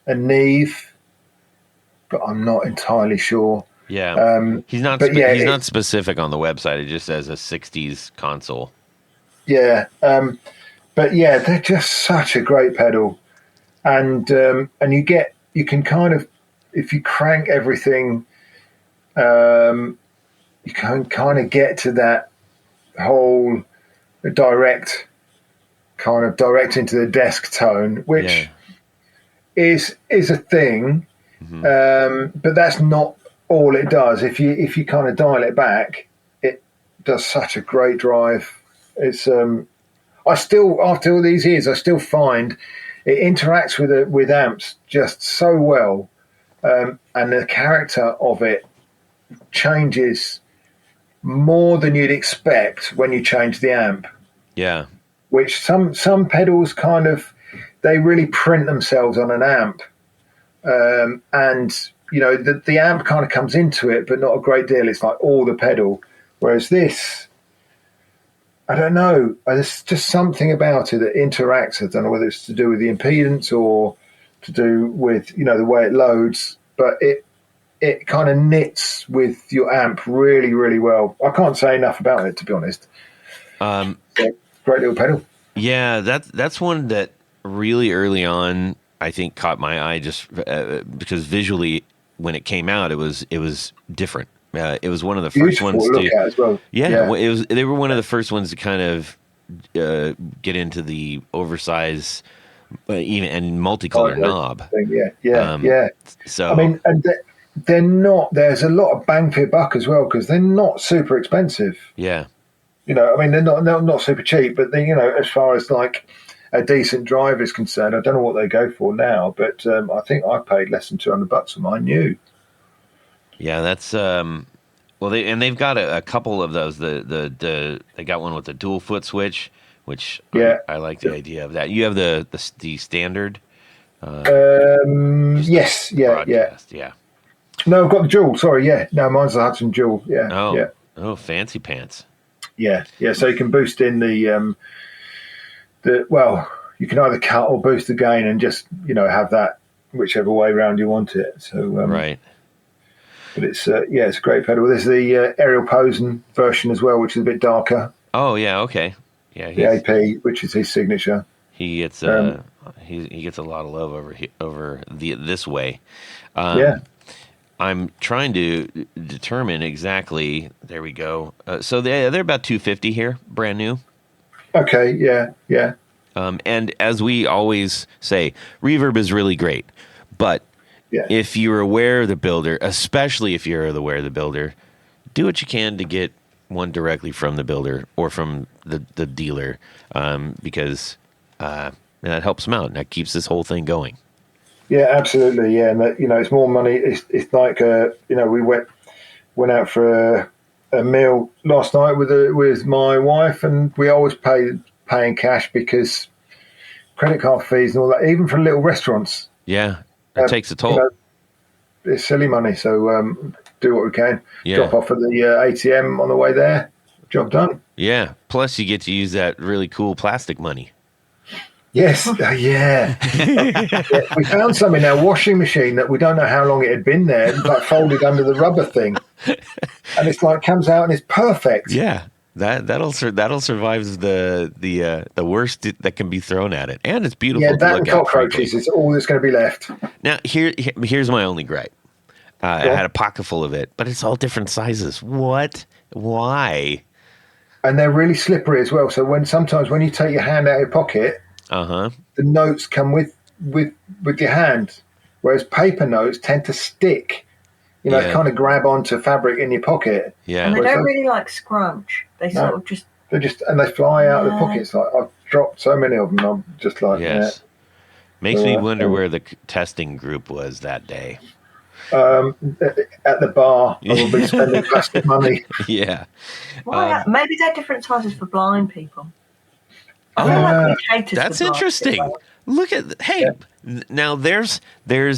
Speaker 3: a Neve, but I'm not entirely sure.
Speaker 1: Yeah. He's not not specific on the website. It just says a 60s console.
Speaker 3: Yeah. But yeah, they're just such a great pedal. And you can kind of, if you crank everything, you can kind of get to that whole direct into the desk tone, which is a thing. Mm-hmm. But that's not all it does. If you kind of dial it back, it does such a great drive. It's I still, after all these years, I still find it interacts with amps just so well, and the character of it changes more than you'd expect when you change the amp.
Speaker 1: Yeah.
Speaker 3: Which some pedals kind of, they really print themselves on an amp, and the amp kind of comes into it, but not a great deal. It's like all the pedal, whereas this, I don't know. There's just something about it that interacts. I don't know whether it's to do with the impedance or to do with the way it loads, but it kind of knits with your amp really, really well. I can't say enough about it, to be honest. Great little pedal.
Speaker 1: Yeah, that's one that really early on I think caught my eye just because visually when it came out it was different. It was one of the first ones
Speaker 3: to look at as well.
Speaker 1: Yeah. They were one of the first ones to kind of get into the oversized even and multicolor knob.
Speaker 3: Yeah.
Speaker 1: So
Speaker 3: I mean, and they're not. There's a lot of bang for your buck as well because they're not super expensive.
Speaker 1: Yeah.
Speaker 3: I mean, they're not super cheap, but they, as far as like a decent drive is concerned, I don't know what they go for now, but I think I paid less than $200 for mine new.
Speaker 1: Yeah, that's they've got a couple of those. They got one with the dual foot switch, which I like the idea of that. You have the standard.
Speaker 3: Yes,
Speaker 1: broadcast, yeah.
Speaker 3: No, I've got the dual. Sorry, yeah. No, mine's the Hudson dual. Yeah.
Speaker 1: Oh, fancy pants.
Speaker 3: Yeah. So you can boost in the you can either cut or boost the gain and just have that whichever way around you want it. So
Speaker 1: right.
Speaker 3: But it's it's a great pedal. There's the Ariel Posen version as well, which is a bit darker.
Speaker 1: Oh yeah, okay. Yeah,
Speaker 3: the AP, which is his signature.
Speaker 1: He gets he gets a lot of love over this way. I'm trying to determine exactly. There we go. So they're about $250 here, brand new.
Speaker 3: Okay. Yeah.
Speaker 1: And as we always say, reverb is really great, but if you're aware of the builder, especially if you're aware of the builder, do what you can to get one directly from the builder or from the dealer, because that helps them out and that keeps this whole thing going.
Speaker 3: Yeah, absolutely. Yeah, and it's more money. It's like we went out for a meal last night with my wife, and we always paying cash because credit card fees and all that, even for little restaurants.
Speaker 1: Yeah, it takes a toll.
Speaker 3: It's silly money, so do what we can.
Speaker 1: Yeah.
Speaker 3: Drop off at the ATM on the way there. Job done.
Speaker 1: Yeah. Plus, you get to use that really cool plastic money.
Speaker 3: Yes. Yeah. We found some in our washing machine that we don't know how long it had been there, like folded under the rubber thing, and it's like comes out and it's perfect.
Speaker 1: Yeah. That'll survive the worst that can be thrown at it, and it's beautiful.
Speaker 3: Yeah, that
Speaker 1: to look
Speaker 3: and cockroaches is all that's going to be left.
Speaker 1: Now here's my only gripe. I had a pocket full of it, but it's all different sizes. What? Why?
Speaker 3: And they're really slippery as well. So sometimes when you take your hand out of your pocket, the notes come with your hand, whereas paper notes tend to stick. Kind of grab onto fabric in your pocket.
Speaker 1: Yeah,
Speaker 4: and they don't really like scrunch. They sort of just
Speaker 3: and they fly out of the pockets. Like I've dropped so many of them. I'm just like,
Speaker 1: Makes me wonder where the testing group was that day.
Speaker 3: At the bar, I will be spending plastic money.
Speaker 1: Yeah.
Speaker 4: Maybe they're different sizes for blind people. I feel like we cater
Speaker 1: that's
Speaker 4: to blind
Speaker 1: interesting.
Speaker 4: people.
Speaker 1: Look at now. There's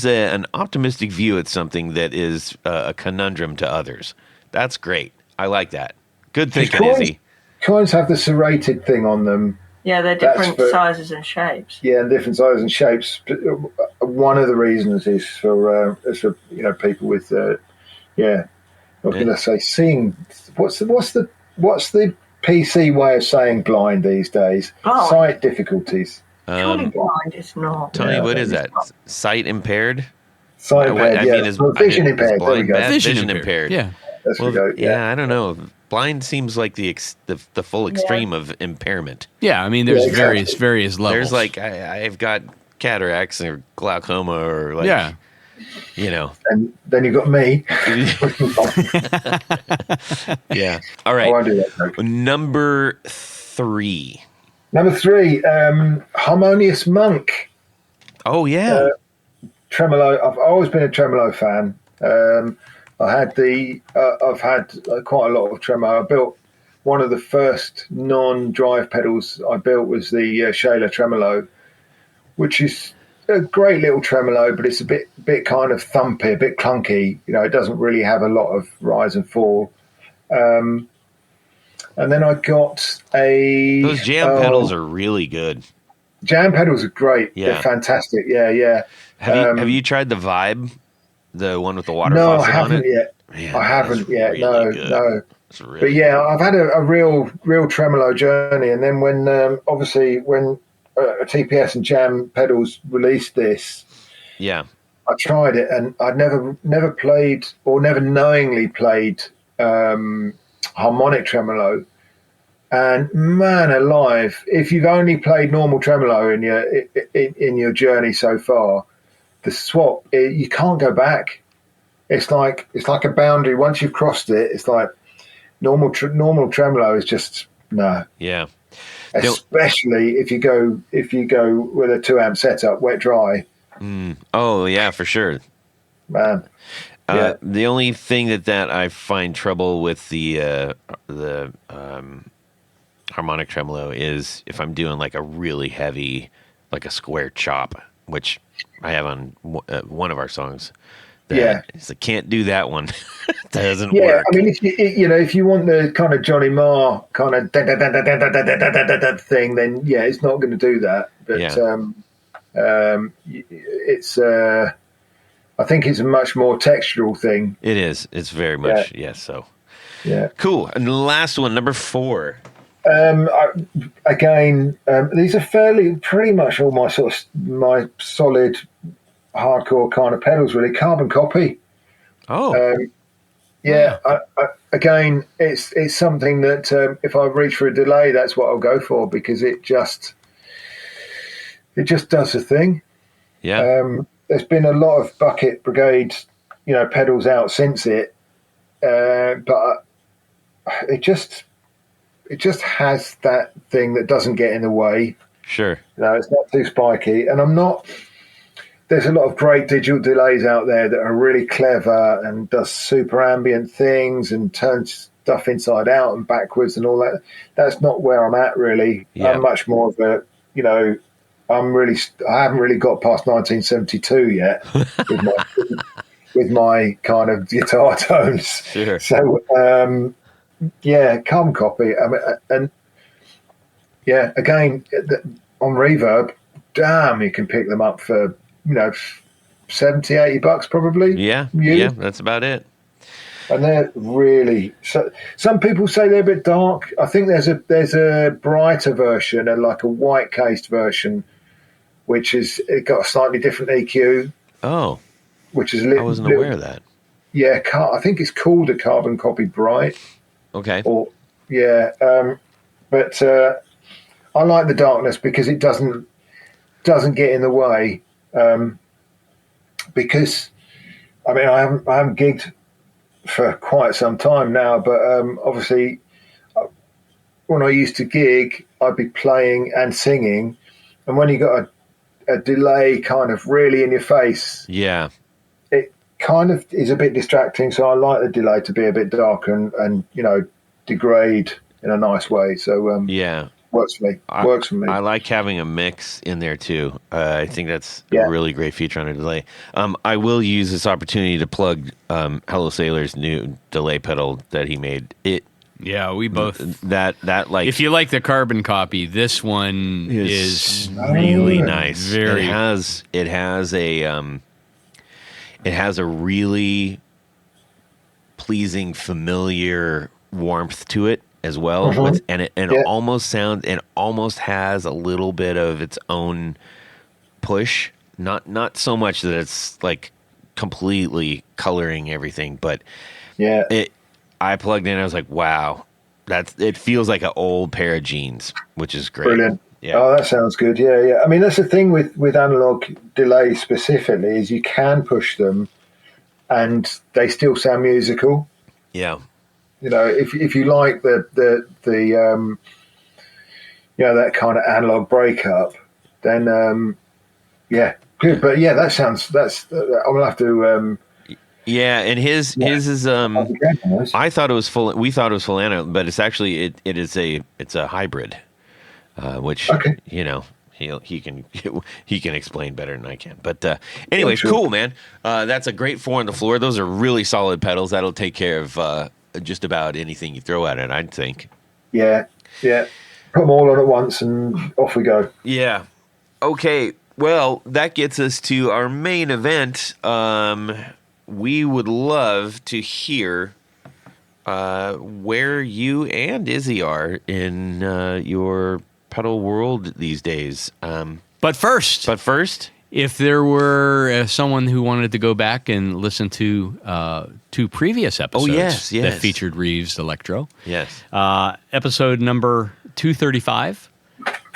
Speaker 1: an optimistic view at something that is a conundrum to others. That's great. I like that. Good thinking, Izzy.
Speaker 3: Coins have the serrated thing on them.
Speaker 4: Yeah, they're different sizes and shapes.
Speaker 3: Yeah, and different sizes and shapes. One of the reasons is for people with what can I say? Seeing. What's the PC way of saying blind these days?
Speaker 4: Blind.
Speaker 3: Sight difficulties.
Speaker 4: Surely blind is not.
Speaker 1: Tony, what is that? Sight impaired?
Speaker 3: Sight impaired. Vision impaired. There we go.
Speaker 1: Vision impaired.
Speaker 2: Yeah.
Speaker 1: I don't know. Blind seems like the full extreme of impairment.
Speaker 2: Yeah, I mean, there's various levels.
Speaker 1: There's like I've got cataracts or glaucoma or like
Speaker 3: And then you got me.
Speaker 1: Yeah. All right.
Speaker 3: I do that.
Speaker 1: Number 3.
Speaker 3: Number 3, Harmonious Monk.
Speaker 1: Oh yeah.
Speaker 3: Tremolo. I've always been a tremolo fan. I've had quite a lot of tremolo. I built one of the first non-drive pedals I built was the Shaler Tremolo, which is a great little tremolo, but it's a bit kind of thumpy, a bit clunky. It doesn't really have a lot of rise and fall. And then I got
Speaker 1: those jam pedals are really good.
Speaker 3: Jam pedals are great.
Speaker 1: Yeah.
Speaker 3: They're fantastic. Yeah.
Speaker 1: Have you tried the Vibe, the one with the water
Speaker 3: No, I
Speaker 1: faucet on
Speaker 3: haven't
Speaker 1: it?
Speaker 3: yet.
Speaker 1: Man,
Speaker 3: I haven't yet.
Speaker 1: really good.
Speaker 3: No.
Speaker 1: It's really
Speaker 3: But yeah, I've had a real tremolo journey. And then when TPS and Jam Pedals released this,
Speaker 1: yeah,
Speaker 3: I tried it, and I'd never played or never knowingly played harmonic tremolo. And man alive, if you've only played normal tremolo in your journey so far, the swap you can't go back. It's like a boundary. Once you've crossed it, it's like normal tremolo is just no.
Speaker 1: Yeah.
Speaker 3: Especially if you go with a 2-amp setup, wet dry.
Speaker 1: Oh yeah, for sure,
Speaker 3: Man. Yeah.
Speaker 1: The only thing that I find trouble with the harmonic tremolo is if I'm doing like a really heavy, like a square chop, which I have on one of our songs. It's like, can't do that one. Doesn't work.
Speaker 3: Yeah, I mean, if you want the kind of Johnny Marr kind of thing, then yeah, it's not going to do that. But it's I think it's a much more textural thing.
Speaker 1: It is. It's very much so.
Speaker 3: Yeah.
Speaker 1: Cool. And the last one, number 4.
Speaker 3: These are pretty much all my my solid hardcore kind of pedals, really. Carbon copy. It's something that if I reach for a delay, that's what I'll go for, because it just does the thing.
Speaker 1: Yeah.
Speaker 3: There's been a lot of Bucket Brigade, pedals out since it, but it just has that thing that doesn't get in the way.
Speaker 1: Sure.
Speaker 3: It's not too spiky, and there's a lot of great digital delays out there that are really clever and does super ambient things and turns stuff inside out and backwards and all that. That's not where I'm at, really.
Speaker 1: Yeah.
Speaker 3: I'm much more of a, I haven't really got past 1972 yet with my kind of guitar tones.
Speaker 1: Sure.
Speaker 3: So, carbon copy. Again, on Reverb, damn, you can pick them up for, $70-$80 probably.
Speaker 1: Yeah, that's about it.
Speaker 3: And they're really. So some people say they're a bit dark. I think there's a brighter version, and like a white cased version, which is it got a slightly different EQ.
Speaker 1: Oh,
Speaker 3: which is
Speaker 1: I wasn't aware of that.
Speaker 3: Yeah, I think it's called a Carbon Copy Bright.
Speaker 1: Okay.
Speaker 3: But I like the darkness because it doesn't get in the way. Because I mean I haven't gigged for quite some time now, but obviously when I used to gig, I'd be playing and singing, and when you got a delay kind of really in your face, it kind of is a bit distracting. So I like the delay to be a bit dark and degrade in a nice way. So works for me. Works for me.
Speaker 1: I like having a mix in there too. I think that's a really great feature on a delay. I will use this opportunity to plug Hello Sailor's new delay pedal that he made.
Speaker 2: Yeah, we both
Speaker 1: that like
Speaker 2: if you like the carbon copy, this one is
Speaker 1: really nice.
Speaker 2: Very
Speaker 1: it has a really pleasing, familiar warmth to it as well, almost sounds and almost has a little bit of its own push. Not so much that it's like completely coloring everything, but I plugged in. I was like, wow, it feels like an old pair of jeans, which is great.
Speaker 3: Brilliant.
Speaker 1: Yeah.
Speaker 3: Oh, that sounds good. Yeah. I mean, that's the thing with analog delays specifically is you can push them, and they still sound musical.
Speaker 1: Yeah.
Speaker 3: If you like the that kind of analog breakup, then good. But yeah, that sounds. I'm gonna have to.
Speaker 1: Yeah, and his is
Speaker 3: Nice.
Speaker 1: I thought it was full. We thought it was full analog, but it's actually it's a hybrid, which
Speaker 3: Okay.
Speaker 1: he can explain better than I can. But anyways,
Speaker 3: sure.
Speaker 1: cool, man. That's a great 4 on the floor. Those are really solid pedals. That'll take care of just about anything you throw at it, I'd think.
Speaker 3: Yeah. Put them all on at once and off we go.
Speaker 1: Yeah. Okay. Well, that gets us to our main event. We would love to hear where you and Izzy are in your pedal world these days.
Speaker 2: But first, if there were someone who wanted to go back and listen to 2 previous episodes
Speaker 1: yes.
Speaker 2: that featured Reeves Electro,
Speaker 1: Yes.
Speaker 2: episode number 235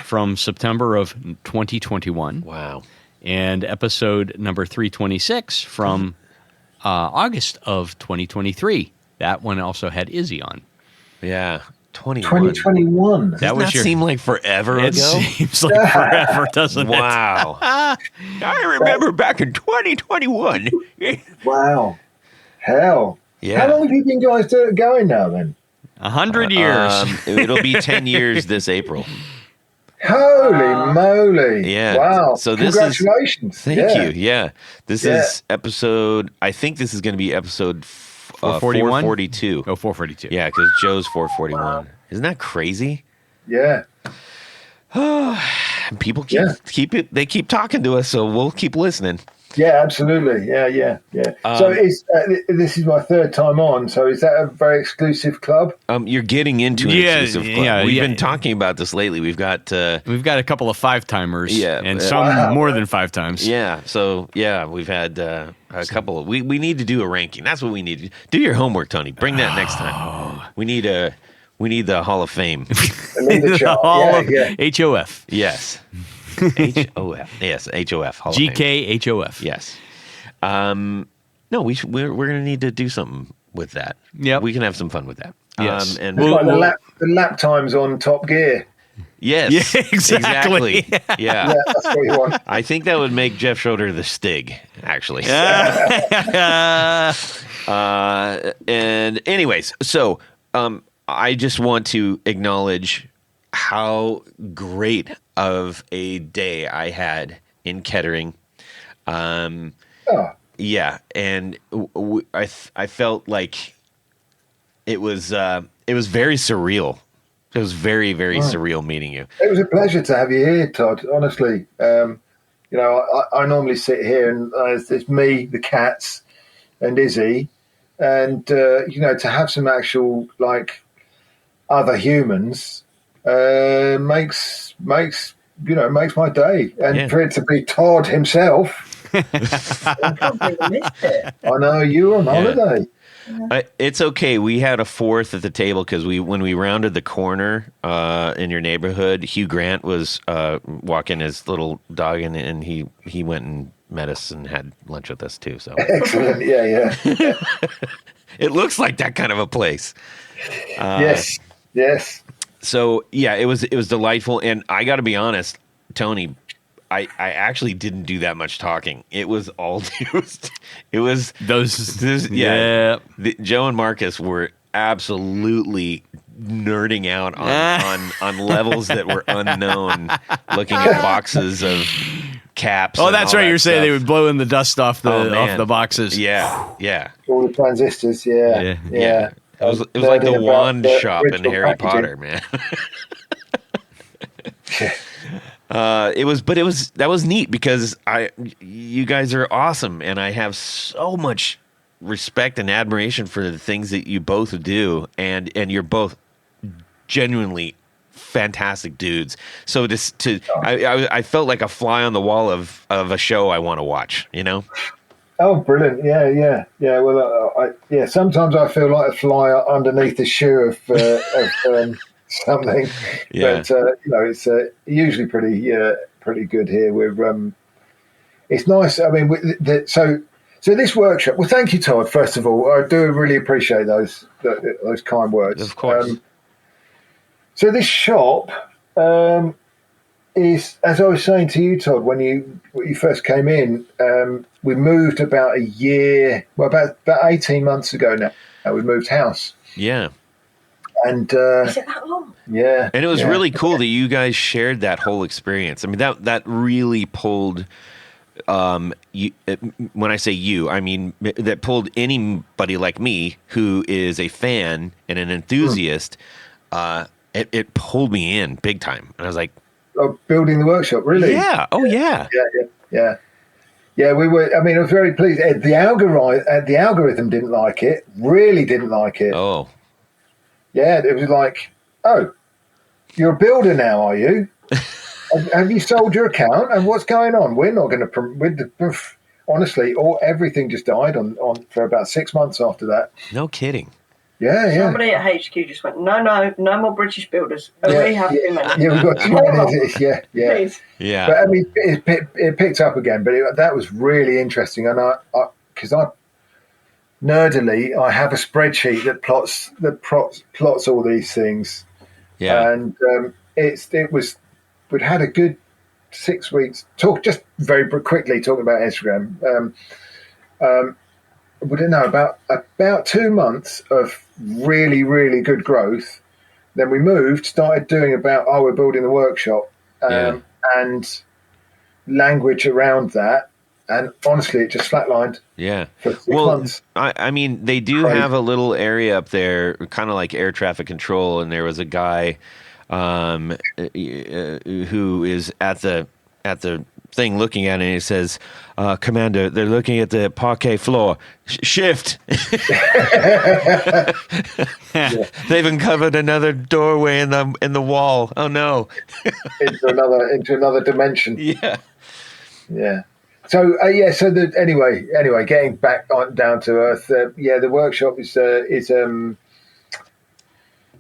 Speaker 2: from September of 2021.
Speaker 1: Wow.
Speaker 2: And episode number 326 from August of 2023. That one also had Izzy on.
Speaker 1: Yeah.
Speaker 3: 2021.
Speaker 1: That would seem like forever
Speaker 2: It
Speaker 1: ago.
Speaker 2: seems like forever, doesn't it?
Speaker 1: Wow. I remember back in 2021.
Speaker 3: Wow. Hell.
Speaker 1: Yeah.
Speaker 3: How long have you been guys going now then?
Speaker 2: 100 years.
Speaker 1: It'll be 10 years this April.
Speaker 3: Holy moly.
Speaker 1: Yeah.
Speaker 3: Wow.
Speaker 1: So this
Speaker 3: Congratulations.
Speaker 1: Thank you. Yeah. This is episode, I think this is going to be episode
Speaker 2: 441?
Speaker 1: 442.
Speaker 2: Oh, 442.
Speaker 1: Yeah, because Joe's 441. Wow. Isn't that crazy?
Speaker 3: Yeah.
Speaker 1: People they keep talking to us, so we'll keep listening.
Speaker 3: Yeah, absolutely. Yeah. So this is my 3rd time on. So is that a very exclusive club?
Speaker 1: You're getting into an exclusive club.
Speaker 2: Yeah,
Speaker 1: We've been talking about this lately. We've got
Speaker 2: a couple of 5-timers.
Speaker 1: Yeah,
Speaker 2: and some more than 5 times.
Speaker 1: Yeah. So we've had a couple. We need to do a ranking. That's what we need to do. Your homework, Tony. Bring that next time. We need the Hall of Fame.
Speaker 2: The Hall of HOF.
Speaker 1: Yes. HOF. Yes, HOF. Hall of Fame.
Speaker 2: GKHOF.
Speaker 1: Yes. No, we're going to need to do something with that.
Speaker 2: Yeah,
Speaker 1: we can have some fun with that.
Speaker 2: Yes.
Speaker 3: And the lap times on Top Gear.
Speaker 1: Yes.
Speaker 2: Yeah, exactly.
Speaker 1: Yeah.
Speaker 3: That's what you want.
Speaker 1: I think that would make Jeff Schroeder the Stig, actually. And anyways, so I just want to acknowledge how great of a day I had in Kettering. Yeah, and I felt like it was very surreal. It was very, very surreal meeting you.
Speaker 3: It was a pleasure to have you here, Todd. Honestly, I normally sit here and it's me, the cats, and Izzy, and to have some actual other humans makes my day, and for it to be Todd himself. I know you were on holiday.
Speaker 1: It's okay. We had a 4th at the table because when we rounded the corner in your neighborhood, Hugh Grant was walking his little dog, and he went and met us and had lunch with us too. So
Speaker 3: excellent. Yeah.
Speaker 1: It looks like that kind of a place.
Speaker 3: Yes.
Speaker 1: So it was delightful, and I got to be honest, Tony, I actually didn't do that much talking. It was all it was Joe and Markus were absolutely nerding out on levels that were unknown, looking at boxes of caps.
Speaker 2: Oh, that's right. You're saying they
Speaker 1: would
Speaker 2: would blow in the dust off the boxes.
Speaker 1: Yeah.
Speaker 3: All the transistors. Yeah.
Speaker 1: It was like the wand shop in Harry Potter, man. That was neat because you guys are awesome, and I have so much respect and admiration for the things that you both do, and you're both genuinely fantastic dudes. So I felt like a fly on the wall of a show I want to watch,
Speaker 3: Oh, brilliant! Yeah. Well, sometimes I feel like a fly underneath the shoe of something, but it's usually pretty good here. It's nice. I mean, so this workshop. Well, thank you, Todd. First of all, I do really appreciate those kind words.
Speaker 1: Of course.
Speaker 3: So this shop is, as I was saying to you, Todd, when you first came in, we moved about a year, about 18 months ago now. We moved house.
Speaker 1: Yeah.
Speaker 3: And
Speaker 4: Is it that long?
Speaker 3: yeah.
Speaker 1: And it was really cool that you guys shared that whole experience. I mean, that really pulled, you, when I say you, I mean, that pulled anybody like me who is a fan and an enthusiast. It pulled me in big time. And I was like,
Speaker 3: building the workshop, really?
Speaker 1: Yeah. Oh, yeah.
Speaker 3: Yeah. Yeah, we were. I mean, I was very pleased. The algorithm didn't like it. Really didn't like it.
Speaker 1: Oh.
Speaker 3: Yeah, it was like, oh, you're a builder now, are you? Have you sold your account? And what's going on? We're not going to. Honestly, everything just died on for about 6 months after that.
Speaker 1: No kidding.
Speaker 3: Yeah.
Speaker 4: Somebody at HQ just went, no more British builders. We have too many.
Speaker 3: Yeah, we've got too many. Yeah.
Speaker 4: Please.
Speaker 1: Yeah.
Speaker 3: But I mean, it picked up again. But that was really interesting, and because I nerdily, I have a spreadsheet that plots all these things.
Speaker 1: Yeah.
Speaker 3: And we'd had a good 6 weeks. Just very quickly talking about Instagram. We didn't know about 2 months of really, really good growth. Then we moved, started doing we're building the workshop, and language around that. And honestly, it just flatlined.
Speaker 1: Yeah.
Speaker 3: For 6 months.
Speaker 1: I mean, they do have a little area up there, kind of like air traffic control. And there was a guy who is at the thing looking at it, and he says, Commander, they're looking at the parquet floor. Shift. They've uncovered another doorway in the wall. Oh no.
Speaker 3: into another dimension.
Speaker 1: Yeah.
Speaker 3: Yeah. So anyway, getting back down to earth. The workshop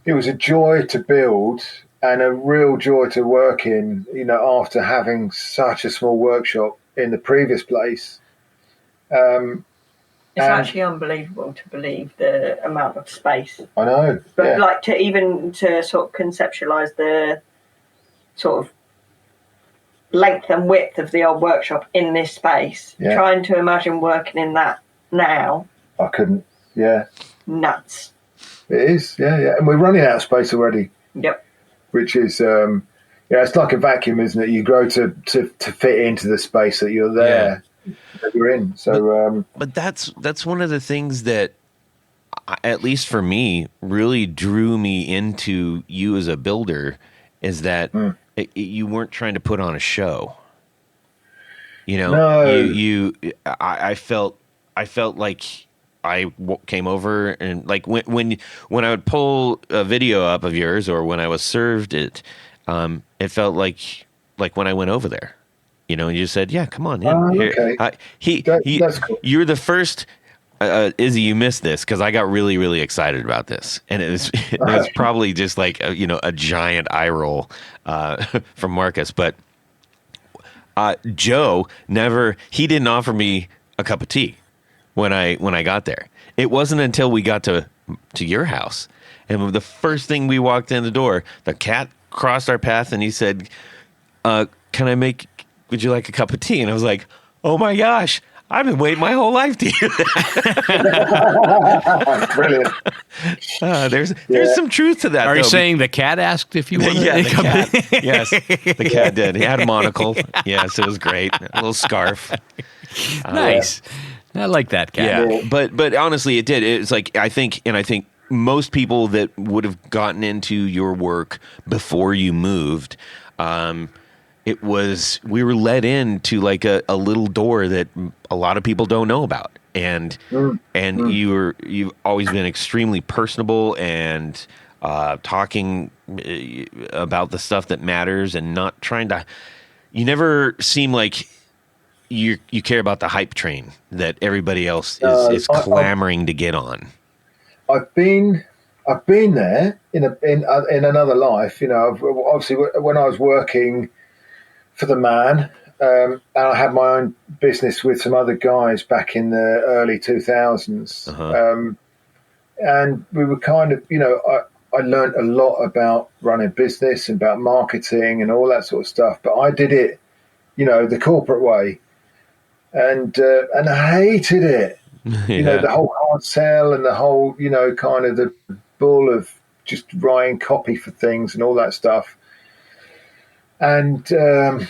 Speaker 3: it was a joy to build and a real joy to work in. You know, after having such a small workshop in the previous place.
Speaker 4: It's actually unbelievable to believe the amount of space.
Speaker 3: I know,
Speaker 4: but like to sort of conceptualize the sort of length and width of the old workshop in this space.
Speaker 3: Yeah.
Speaker 4: Trying to imagine working in that now.
Speaker 3: I couldn't. Yeah.
Speaker 4: Nuts.
Speaker 3: It is. Yeah. And we're running out of space already.
Speaker 4: Yep.
Speaker 3: Which is, it's like a vacuum, isn't it? You grow to fit into the space that you're there, that you're in. So,
Speaker 1: but that's one of the things that, at least for me, really drew me into you as a builder, is that you weren't trying to put on a show. You know,
Speaker 3: no.
Speaker 1: I felt like I came over, and like when I would pull a video up of yours, or when I was served it, it felt like when I went over there, you know, and you said, "Yeah, come on in."
Speaker 3: Okay.
Speaker 1: That's
Speaker 3: cool.
Speaker 1: You're the first. Izzy, you missed this because I got really, really excited about this, and it was probably just like a giant eye roll from Markus. But Joe he didn't offer me a cup of tea when I got there. It wasn't until we got to your house, and the first thing we walked in the door, the cat crossed our path, and he said, would you like a cup of tea? And I was like, oh my gosh, I've been waiting my whole life to hear that.
Speaker 3: Brilliant.
Speaker 1: There's some truth to that.
Speaker 2: Are you saying the cat asked if you wanted to come in?
Speaker 1: Yes, the cat did. He had a monocle. Yes, it was great. A little scarf.
Speaker 2: Nice. I like that cat.
Speaker 1: Yeah, but honestly, it did. It's like I think most people that would have gotten into your work before you moved, we were led into like a little door that a lot of people don't know about, and you've always been extremely personable and talking about the stuff that matters, and not trying to. You never seem like you care about the hype train that everybody else is clamoring to get on. I've
Speaker 3: been there in another life. You know, obviously when I was working for the Man, and I had my own business with some other guys back in the early 2000s, and we were kind of, I learned a lot about running business and about marketing and all that sort of stuff. But I did it, the corporate way, and I hated it.
Speaker 1: Yeah.
Speaker 3: The whole hard sell and the whole, kind of the bull of just writing copy for things and all that stuff. And there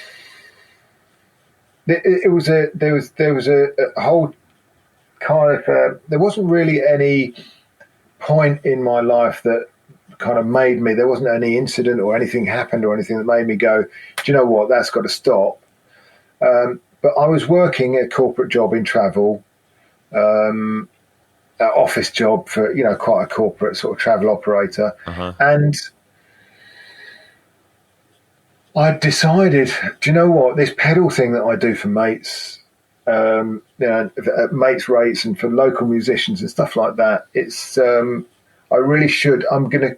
Speaker 3: was a whole kind of there wasn't really any point in my life that kind of made me. There wasn't any incident or anything happened or anything that made me go, do you know what? That's got to stop. But I was working a corporate job in travel. An office job for quite a corporate sort of travel operator, and I decided, do you know what, this pedal thing that I do for mates, at mates rates and for local musicians and stuff like that, it's I really should. I'm going to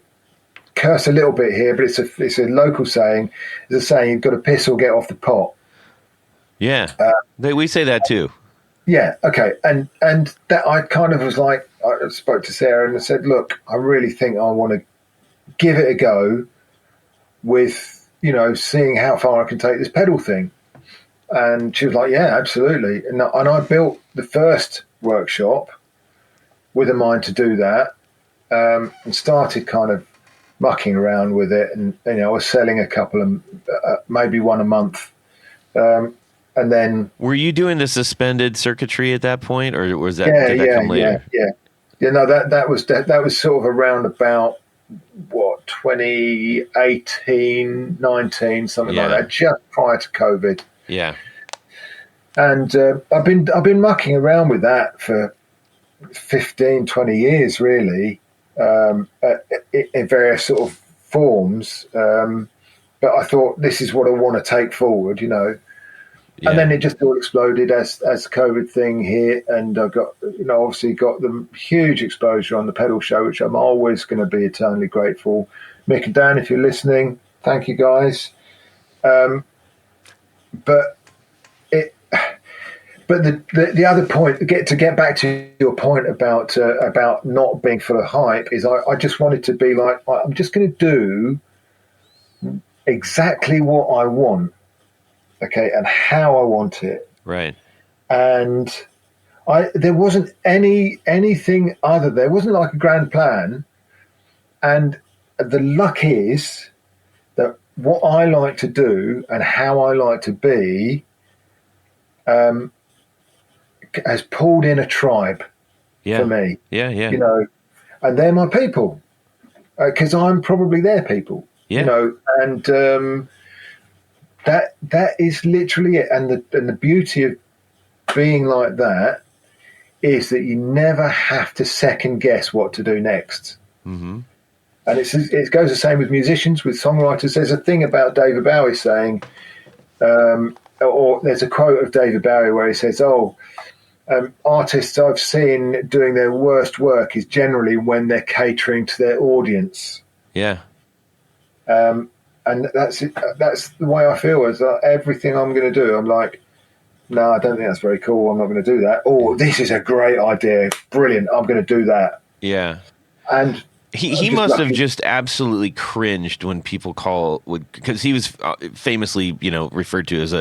Speaker 3: curse a little bit here, but it's a local saying. It's a saying, you've got to piss or get off the pot.
Speaker 1: Yeah, we say that too.
Speaker 3: Yeah, okay. And that I kind of was like, I spoke to Sarah and I said, look, I really think I want to give it a go with, seeing how far I can take this pedal thing. And she was like, yeah, absolutely. And I built the first workshop with a mind to do that, and started kind of mucking around with it. And, I was selling a couple of, maybe one a month. And then,
Speaker 1: were you doing the suspended circuitry at that point, or was that did that come later?
Speaker 3: Yeah. No, that was sort of around about 2018, 19, something like that, just prior to COVID.
Speaker 1: Yeah.
Speaker 3: And I've been mucking around with that for 15, 20 years, really, in various sort of forms. But I thought, this is what I want to take forward, Yeah. And then it just all exploded as the COVID thing hit, and I got, obviously got the huge exposure on the pedal show, which I'm always going to be eternally grateful. Mick and Dan, if you're listening, thank you guys. But the other point, to get back to your point about not being full of hype, is I just wanted to be like, I'm just going to do exactly what I want. Okay, and how I want it.
Speaker 1: Right.
Speaker 3: And there wasn't anything other. There wasn't like a grand plan. And the luck is that what I like to do and how I like to be has pulled in a tribe for me.
Speaker 1: Yeah.
Speaker 3: And they're my people, because I'm probably their people.
Speaker 1: Yeah.
Speaker 3: And that is literally it. And the beauty of being like that is that you never have to second guess what to do next. Mm-hmm. And it goes the same with musicians, with songwriters. There's a thing about David Bowie saying, or there's a quote of David Bowie where he says, artists I've seen doing their worst work is generally when they're catering to their audience.
Speaker 1: Yeah.
Speaker 3: And that's it. That's the way I feel. Is everything I'm going to do, I'm like, no, I don't think that's very cool. I'm not going to do that. Or this is a great idea, brilliant. I'm going to do that.
Speaker 1: Yeah.
Speaker 3: And
Speaker 1: he must have just absolutely cringed when people because he was famously, referred to as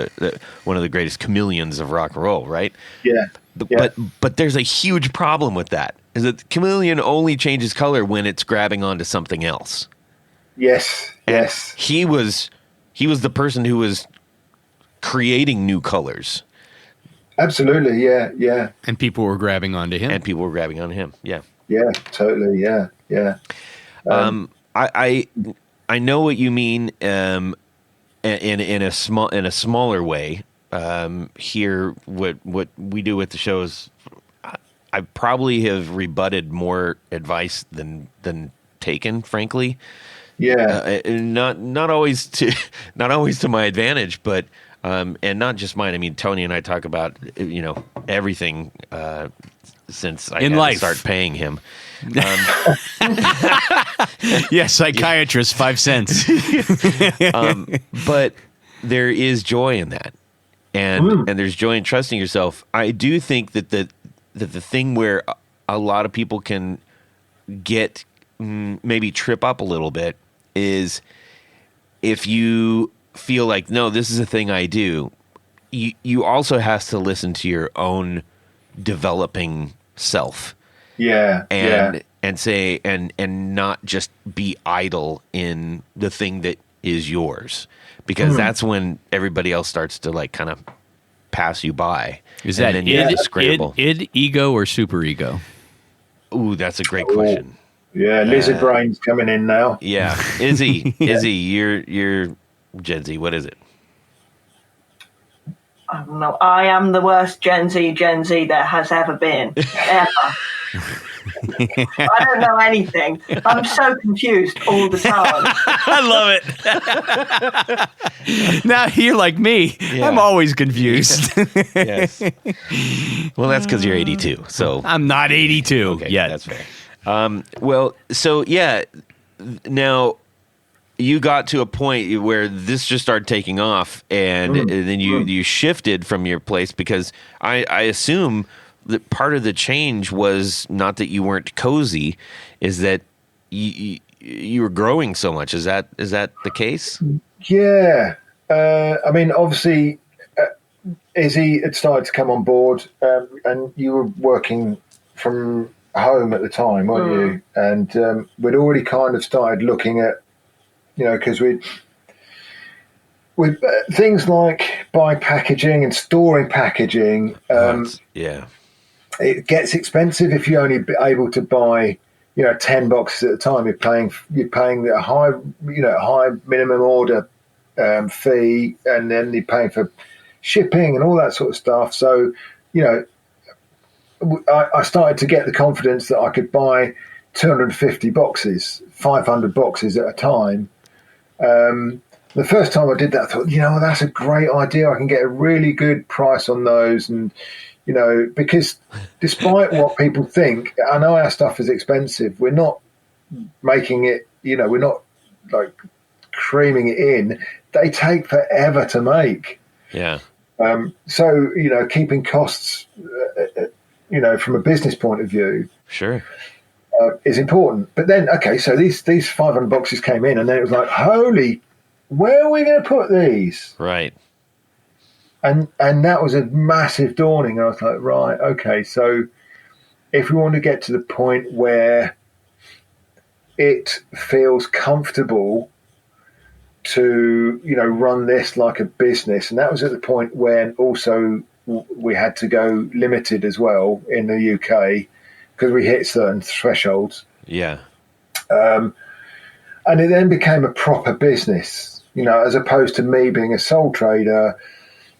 Speaker 1: one of the greatest chameleons of rock and roll, right?
Speaker 3: Yeah.
Speaker 1: But there's a huge problem with that. Is that the chameleon only changes color when it's grabbing onto something else.
Speaker 3: Yes.
Speaker 1: He was the person who was creating new colors.
Speaker 3: Absolutely, yeah.
Speaker 2: And people were grabbing onto him.
Speaker 1: Yeah.
Speaker 3: Yeah, totally, yeah.
Speaker 1: I know what you mean. In a smaller way. Here, what we do with the shows, I probably have rebutted more advice than taken, frankly.
Speaker 3: Yeah.
Speaker 1: Not always to my advantage, but and not just mine. I mean, Tony and I talk about everything since I had to start paying him.
Speaker 2: Yeah, psychiatrist, 5 cents.
Speaker 1: But there is joy in that, and there's joy in trusting yourself. I do think that the thing where a lot of people can get maybe trip up a little bit is if you feel like, no, this is a thing I do, you also has to listen to your own developing self.
Speaker 3: Yeah.
Speaker 1: And say, and not just be idle in the thing that is yours, because that's when everybody else starts to like kind of pass you by.
Speaker 2: Is that id, ego, or super ego?
Speaker 1: Ooh, that's a great question.
Speaker 3: Yeah, lizard brain's coming in now.
Speaker 1: Yeah, Izzy, Izzy, you're Gen Z. What is it?
Speaker 4: I don't know. I am the worst Gen Z there has ever been. Ever. I don't know anything. I'm so confused all the time.
Speaker 2: I love it. Now you're like me. Yeah. I'm always confused.
Speaker 1: Yes. Well, that's because you're 82. So
Speaker 2: I'm not 82
Speaker 1: okay,
Speaker 2: yet.
Speaker 1: That's fair. Well, so yeah. Now you got to a point where this just started taking off, and then you shifted from your place, because I assume that part of the change was not that you weren't cozy, is that you were growing so much. Is that the case?
Speaker 3: Yeah. I mean, obviously, Izzy had started to come on board, and you were working from home at the time, weren't you? And we'd already kind of started looking at, because we'd things like buying packaging and storing packaging. It gets expensive if you're only able to buy, 10 boxes at a time. You're paying a high minimum order fee, and then you're paying for shipping and all that sort of stuff. So, I started to get the confidence that I could buy 250 boxes, 500 boxes at a time. The first time I did that, I thought, that's a great idea. I can get a really good price on those. And, because despite what people think, I know our stuff is expensive. We're not making it, we're not like creaming it in. They take forever to make.
Speaker 1: Yeah.
Speaker 3: So, keeping costs, from a business point of view.
Speaker 1: Sure.
Speaker 3: Is important. But then, okay, so these 500 boxes came in, and then it was like, where are we going to put these?
Speaker 1: Right.
Speaker 3: And that was a massive dawning. I was like, right, okay, so if we want to get to the point where it feels comfortable to, run this like a business, and that was at the point when also we had to go limited as well in the UK, because we hit certain thresholds.
Speaker 1: Yeah.
Speaker 3: And it then became a proper business, as opposed to me being a sole trader,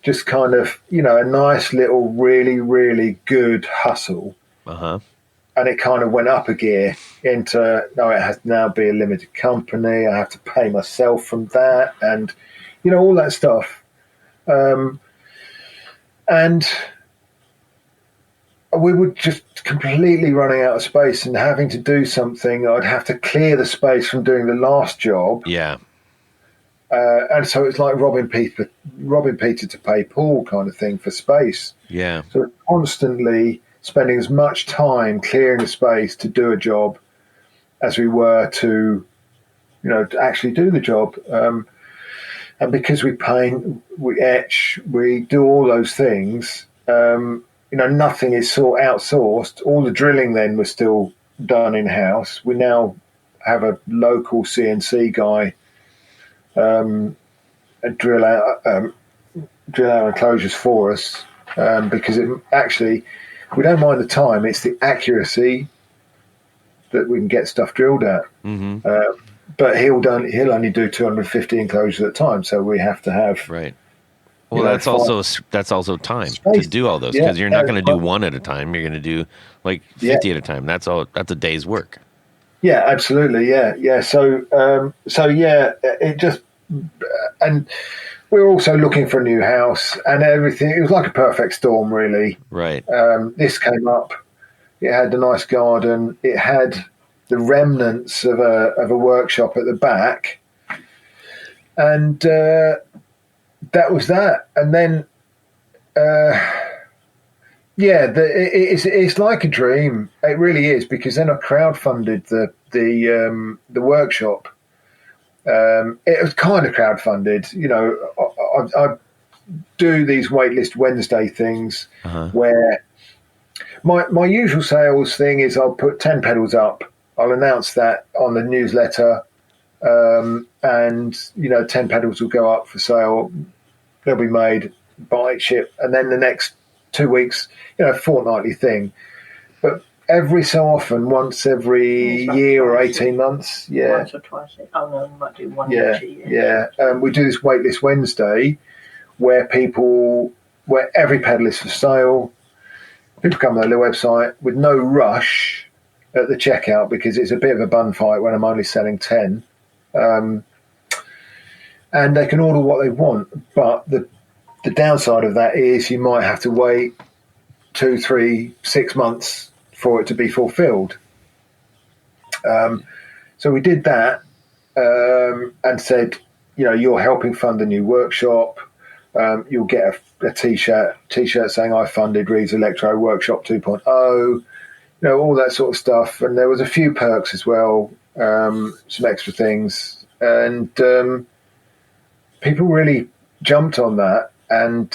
Speaker 3: just kind of, a nice little, really, really good hustle.
Speaker 1: Uh-huh.
Speaker 3: And it kind of went up a gear into, no, it has to now be a limited company. I have to pay myself from that, and, all that stuff. And we were just completely running out of space and having to do something. I'd have to clear the space from doing the last job.
Speaker 1: Yeah.
Speaker 3: And so it's like robbing Peter to pay Paul kind of thing for space.
Speaker 1: Yeah.
Speaker 3: So constantly spending as much time clearing the space to do a job as we were to, to actually do the job. And because we paint, we etch, we do all those things, nothing is outsourced. All the drilling then was still done in-house. We now have a local CNC guy drill out enclosures for us, because we don't mind the time. It's the accuracy that we can get stuff drilled at.
Speaker 1: Mm-hmm.
Speaker 3: But he'll only do 250 enclosures at a time, so we have to have
Speaker 1: right. Well, that's also time space to do all those, because you're not going to do one at a time. You're going to do like 50 at a time. That's a day's work.
Speaker 3: Yeah, absolutely. Yeah. So it just, and we were also looking for a new house and everything. It was like a perfect storm, really.
Speaker 1: Right.
Speaker 3: This came up. It had a nice garden. It had the remnants of a workshop at the back, and that was that. And then, Yeah, it's like a dream. It really is, because then I crowdfunded the workshop. It was kind of crowdfunded. You know, I do these waitlist Wednesday things where my usual sales thing is I'll put 10 pedals up. I'll announce that on the newsletter, and 10 pedals will go up for sale. They'll be made, buy, ship, and then the next 2 weeks, fortnightly thing. But every so often, once every year or 18 months,
Speaker 4: once or twice. Oh no, we might do one each year.
Speaker 3: Yeah. We do this waitlist Wednesday where every pedal is for sale. People come to the website with no rush at the checkout, because it's a bit of a bun fight when I'm only selling 10. And they can order what they want. But the downside of that is you might have to wait 2, 3, 6 months for it to be fulfilled. So we did that, and said, you're helping fund a new workshop. You'll get a t-shirt saying I funded Reeves Electro Workshop 2.0, all that sort of stuff. And there was a few perks as well, some extra things. And people really jumped on that. And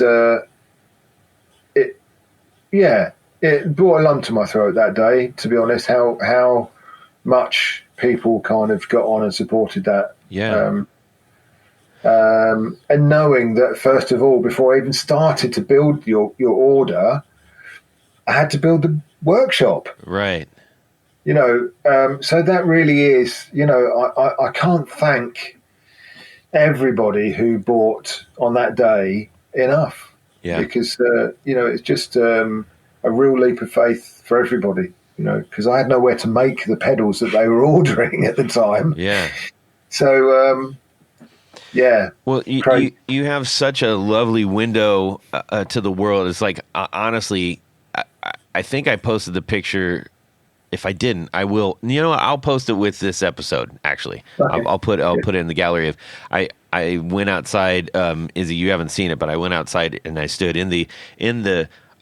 Speaker 3: it brought a lump to my throat that day, to be honest, how much people kind of got on and supported that.
Speaker 1: Yeah.
Speaker 3: And knowing that, first of all, before I even started to build your order, I had to build the workshop.
Speaker 1: Right.
Speaker 3: So that really is, I can't thank everybody who bought on that day enough.
Speaker 1: Yeah.
Speaker 3: Because, it's just a real leap of faith for everybody, because I had nowhere to make the pedals that they were ordering at the time.
Speaker 1: Yeah.
Speaker 3: So, yeah.
Speaker 1: Well, you have such a lovely window to the world. It's like, honestly, I think I posted the picture. If I didn't, I will. I'll post it with this episode. Actually, okay. I'll put it in the gallery of. I went outside. Izzy, you haven't seen it, but I went outside and I stood in the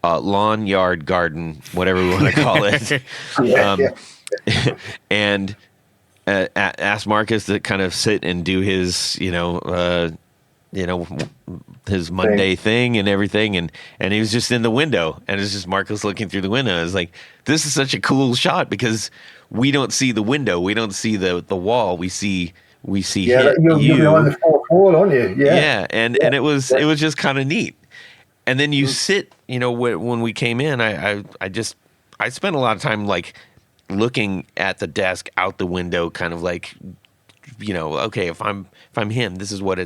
Speaker 1: lawn, yard, garden, whatever we want to call it, and asked Markus to kind of sit and do his, his Monday thing and everything, and he was just in the window, and it's just Markus looking through the window. It's like, this is such a cool shot, because we don't see the window, we don't see the wall, we see
Speaker 3: you're on the fourth wall, aren't you?
Speaker 1: Yeah, and it was just kind of neat. And then you sit, when we came in, I spent a lot of time like looking at the desk out the window, kind of like, okay, if I'm him, this is what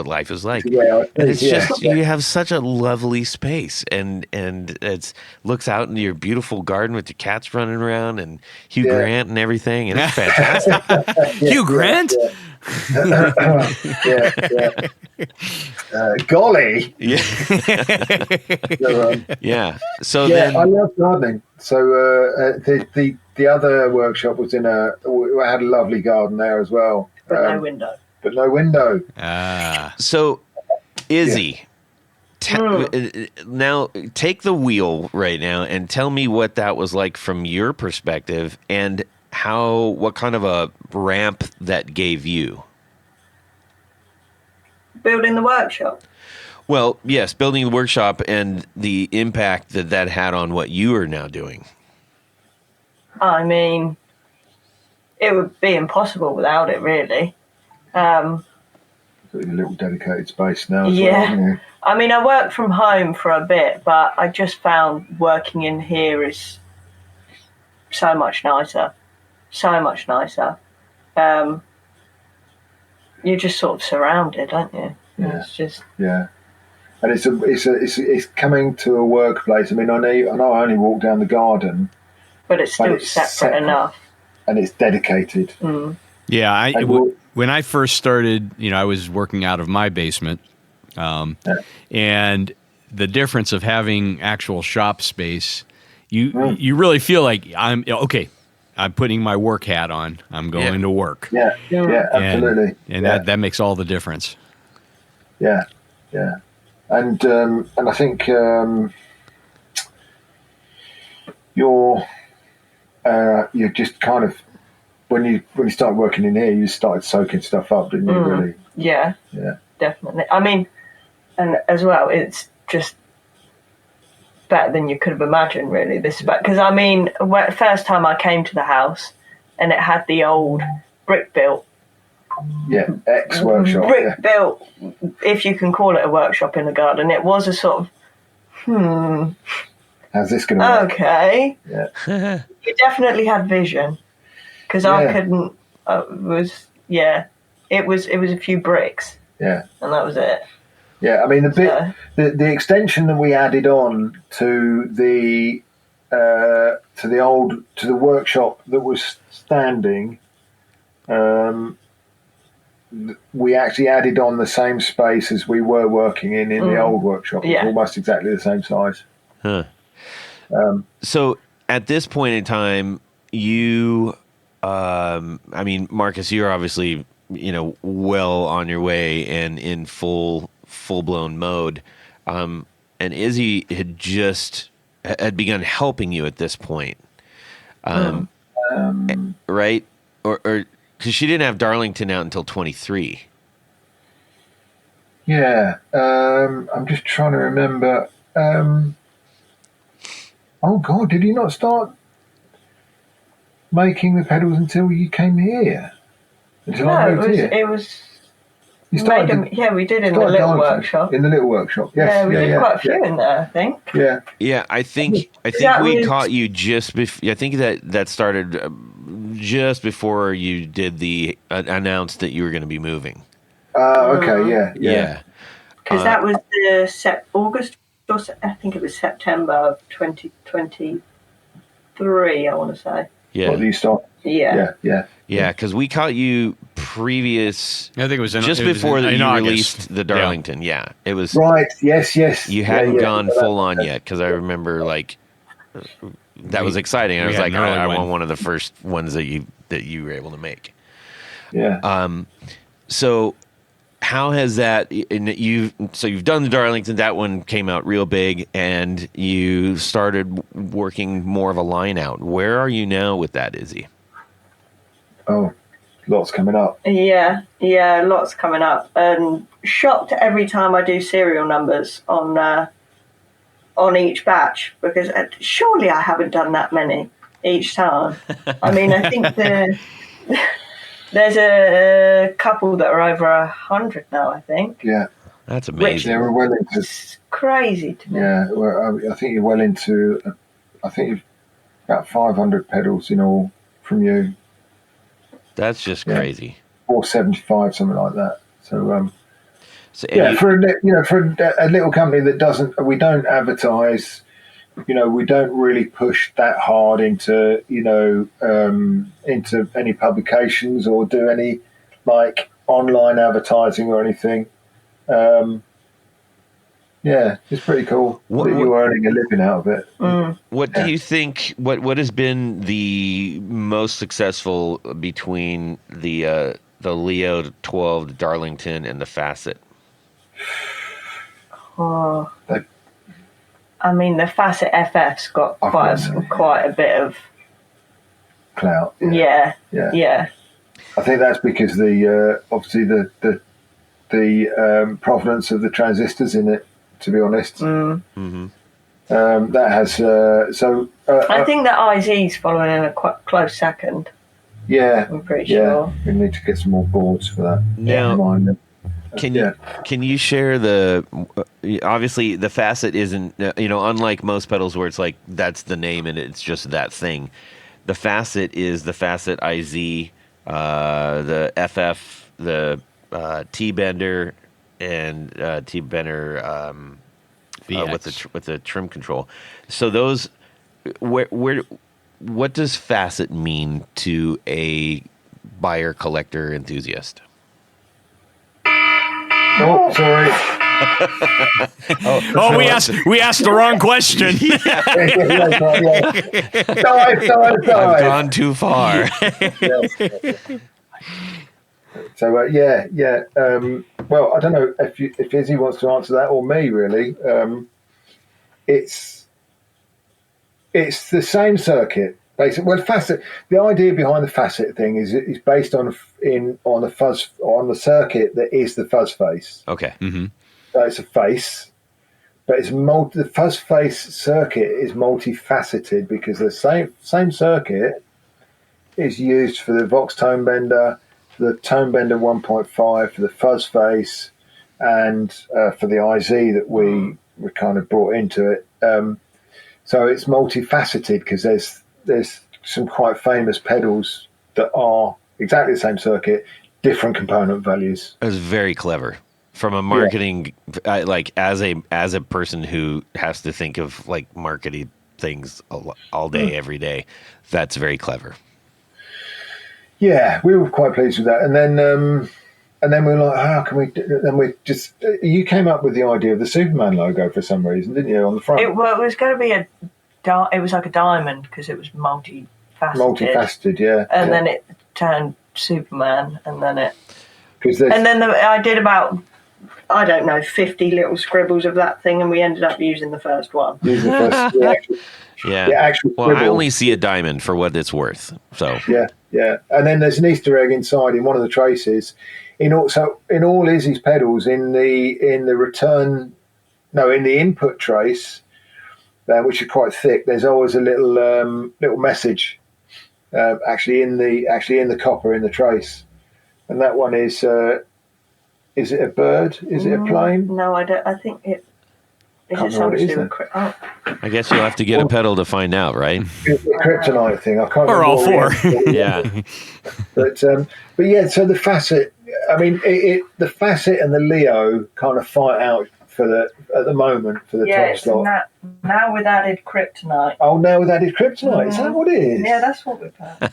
Speaker 1: life is like. And it's just, you have such a lovely space, and it's looks out into your beautiful garden with your cats running around and Hugh Grant and everything, and it's fantastic.
Speaker 2: Hugh Grant?
Speaker 3: Golly.
Speaker 1: Yeah. Yeah. So
Speaker 3: I love gardening. So the other workshop was I had a lovely garden there as well.
Speaker 4: But no window.
Speaker 1: So, Izzy, now take the wheel right now and tell me what that was like from your perspective, and what kind of a ramp that gave you.
Speaker 4: Building the workshop.
Speaker 1: Well, yes, building the workshop and the impact that had on what you are now doing.
Speaker 4: I mean, it would be impossible without it, really.
Speaker 3: Got a little dedicated space now as well, haven't you?
Speaker 4: I mean, I work from home for a bit, but I just found working in here is so much nicer. So much nicer. You're just sort of surrounded, aren't you?
Speaker 3: Yeah.
Speaker 4: It's just...
Speaker 3: Yeah. And it's coming to a workplace. I mean, I know I only walk down the garden,
Speaker 4: but it's still separate enough,
Speaker 3: and it's dedicated.
Speaker 2: Yeah, when I first started, I was working out of my basement, and the difference of having actual shop space, you really feel like I'm putting my work hat on. I'm going to work.
Speaker 3: Yeah, absolutely.
Speaker 2: And that makes all the difference.
Speaker 3: Yeah. And I think you're just kind of when you started working in here, you started soaking stuff up, didn't you? Really?
Speaker 4: Yeah, definitely. I mean, and as well, it's just better than you could have imagined, really. This, because I mean, first time I came to the house, and it had the old brick built.
Speaker 3: Yeah, ex-workshop.
Speaker 4: Brick built, if you can call it a workshop in the garden. It was a sort of,
Speaker 3: how's this going to work?
Speaker 4: Okay.
Speaker 3: Yeah.
Speaker 4: You definitely had vision, because I couldn't. It was a few bricks.
Speaker 3: Yeah.
Speaker 4: And that was it.
Speaker 3: Yeah, I mean the extension that we added on to the workshop that was standing. We actually added on the same space as we were working in the old workshop. It's almost exactly the same size.
Speaker 1: Huh. So at this point in time, you, I mean, Markus, you're obviously, well on your way and in full-blown mode. And Izzy had begun helping you at this point. Right? Or because she didn't have Darlington out until 23.
Speaker 3: Yeah. I'm just trying to remember. Oh, God, did you not start making the pedals until you came here? Until I moved here?
Speaker 4: It was...
Speaker 3: You started
Speaker 4: we did in the little workshop.
Speaker 3: In the little workshop, yes.
Speaker 4: Yeah, we did quite a few in there, I think.
Speaker 3: Yeah.
Speaker 1: Yeah, I think we caught you just before. I think that started just before you did the announced that you were going to be moving.
Speaker 3: Okay, yeah.
Speaker 4: Because that was the August, or I think it was September of 2023, I want to say.
Speaker 1: Yeah.
Speaker 3: What, you started?
Speaker 4: Yeah.
Speaker 1: Yeah, because we caught you previous.
Speaker 2: I think it was
Speaker 1: just before
Speaker 2: you
Speaker 1: released the Darlington. Yeah, it was
Speaker 3: right. Yes.
Speaker 1: You hadn't gone full on yet, because I remember that was exciting. I was like, I want one of the first ones that you were able to make.
Speaker 3: Yeah.
Speaker 1: So how has that? You've done the Darlington. That one came out real big, and you started working more of a line out. Where are you now with that, Izzy?
Speaker 3: Oh, lots coming up.
Speaker 4: Yeah, lots coming up. And shocked every time I do serial numbers on each batch, because surely I haven't done that many each time. I mean, I think there's a couple that are over 100 now, I think.
Speaker 3: Yeah.
Speaker 1: That's amazing.
Speaker 3: Yeah, we're well into...
Speaker 4: It's crazy to me.
Speaker 3: Yeah, well, I think you're well into... I think you've about 500 pedals in all from you.
Speaker 1: That's just crazy.
Speaker 3: 475, something like that. So, for a little company that we don't advertise, we don't really push that hard into any publications or do any online advertising or anything. It's pretty cool that you're earning a living out of it.
Speaker 1: What do you think? What has been the most successful between the Leo 12, the Darlington, and the Facet?
Speaker 4: I mean, the Facet FF's got quite a bit of
Speaker 3: clout.
Speaker 4: Yeah.
Speaker 3: I think that's because obviously the provenance of the transistors in it. To be honest, that has
Speaker 4: I think that IZ's following in a quite close second.
Speaker 3: Yeah,
Speaker 4: I'm pretty sure.
Speaker 3: We need to get some more boards for that.
Speaker 1: Now, can you share obviously the Facet isn't unlike most pedals where it's like that's the name and it's just that thing. The Facet is the Facet IZ, the FF, the T-Bender. And T-Bender with the trim control. So those, what does Facet mean to a buyer, collector, enthusiast?
Speaker 3: Oh, sorry.
Speaker 2: We asked the wrong question.
Speaker 3: Dive.
Speaker 1: I've gone too far.
Speaker 3: So well, I don't know if Izzy wants to answer that or me. Really, it's it's the same circuit. Basically, well, facet. The idea behind the facet thing is based on the fuzz on the circuit that is the fuzz face.
Speaker 1: Okay.
Speaker 2: Mm-hmm.
Speaker 3: So it's a face, but the fuzz face circuit is multifaceted because the same circuit is used for the Vox Tone Bender, the Tone Bender 1.5, for the fuzz face, and for the IZ that we kind of brought into it. So it's multifaceted because there's some quite famous pedals that are exactly the same circuit, different component values.
Speaker 1: It was very clever from a marketing, like as a person who has to think of like marketing things all day, every day. That's very clever.
Speaker 3: Yeah, we were quite pleased with that. And then we were like, how can we then we just you came up with the idea of the Superman logo for some reason, didn't you, on the front?
Speaker 4: It was going to be it was like a diamond because it was multifaceted,
Speaker 3: yeah.
Speaker 4: And then it turned Superman, and then
Speaker 3: I
Speaker 4: I did about, I don't know, 50 little scribbles of that thing, and we ended up using the first one.
Speaker 3: Actual
Speaker 1: well, I only see a diamond for what it's worth. So
Speaker 3: yeah. And then there's an Easter egg inside in one of the traces. In all Izzy's pedals, in the input trace, which is quite thick, there's always a little message actually in the copper in the trace, and that one is it a bird? Is it a plane?
Speaker 4: No, I don't. I think it. Is it something to do with
Speaker 1: I guess you'll have to get a pedal to find out, right?
Speaker 3: It's the kryptonite thing. I can't.
Speaker 2: Or all four.
Speaker 1: Yeah.
Speaker 3: But yeah. So the facet. I mean, the facet and the Leo kind of fight out at the moment for the top slot.
Speaker 4: Now with added kryptonite.
Speaker 3: Oh, now with added kryptonite. Is that what it is?
Speaker 4: Yeah, that's what we've had.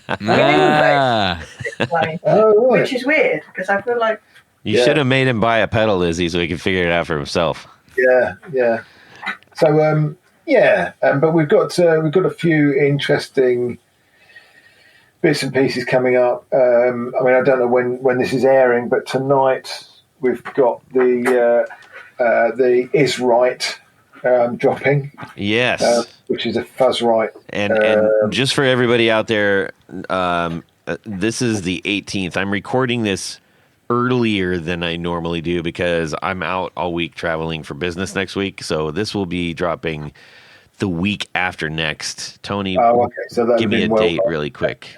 Speaker 3: Oh, right.
Speaker 4: Which is weird because I feel like
Speaker 1: you should have made him buy a pedal, Izzy, so he could figure it out for himself.
Speaker 3: Yeah. So but we've got a few interesting bits and pieces coming up. I mean, I don't know when this is airing, but tonight we've got the Is Right dropping.
Speaker 1: Yes.
Speaker 3: Which is a fuzz right.
Speaker 1: And just for everybody out there, this is the 18th. I'm recording this earlier than I normally do because I'm out all week traveling for business next week. So this will be dropping the week after next. Tony,
Speaker 3: so
Speaker 1: give me a date really quick.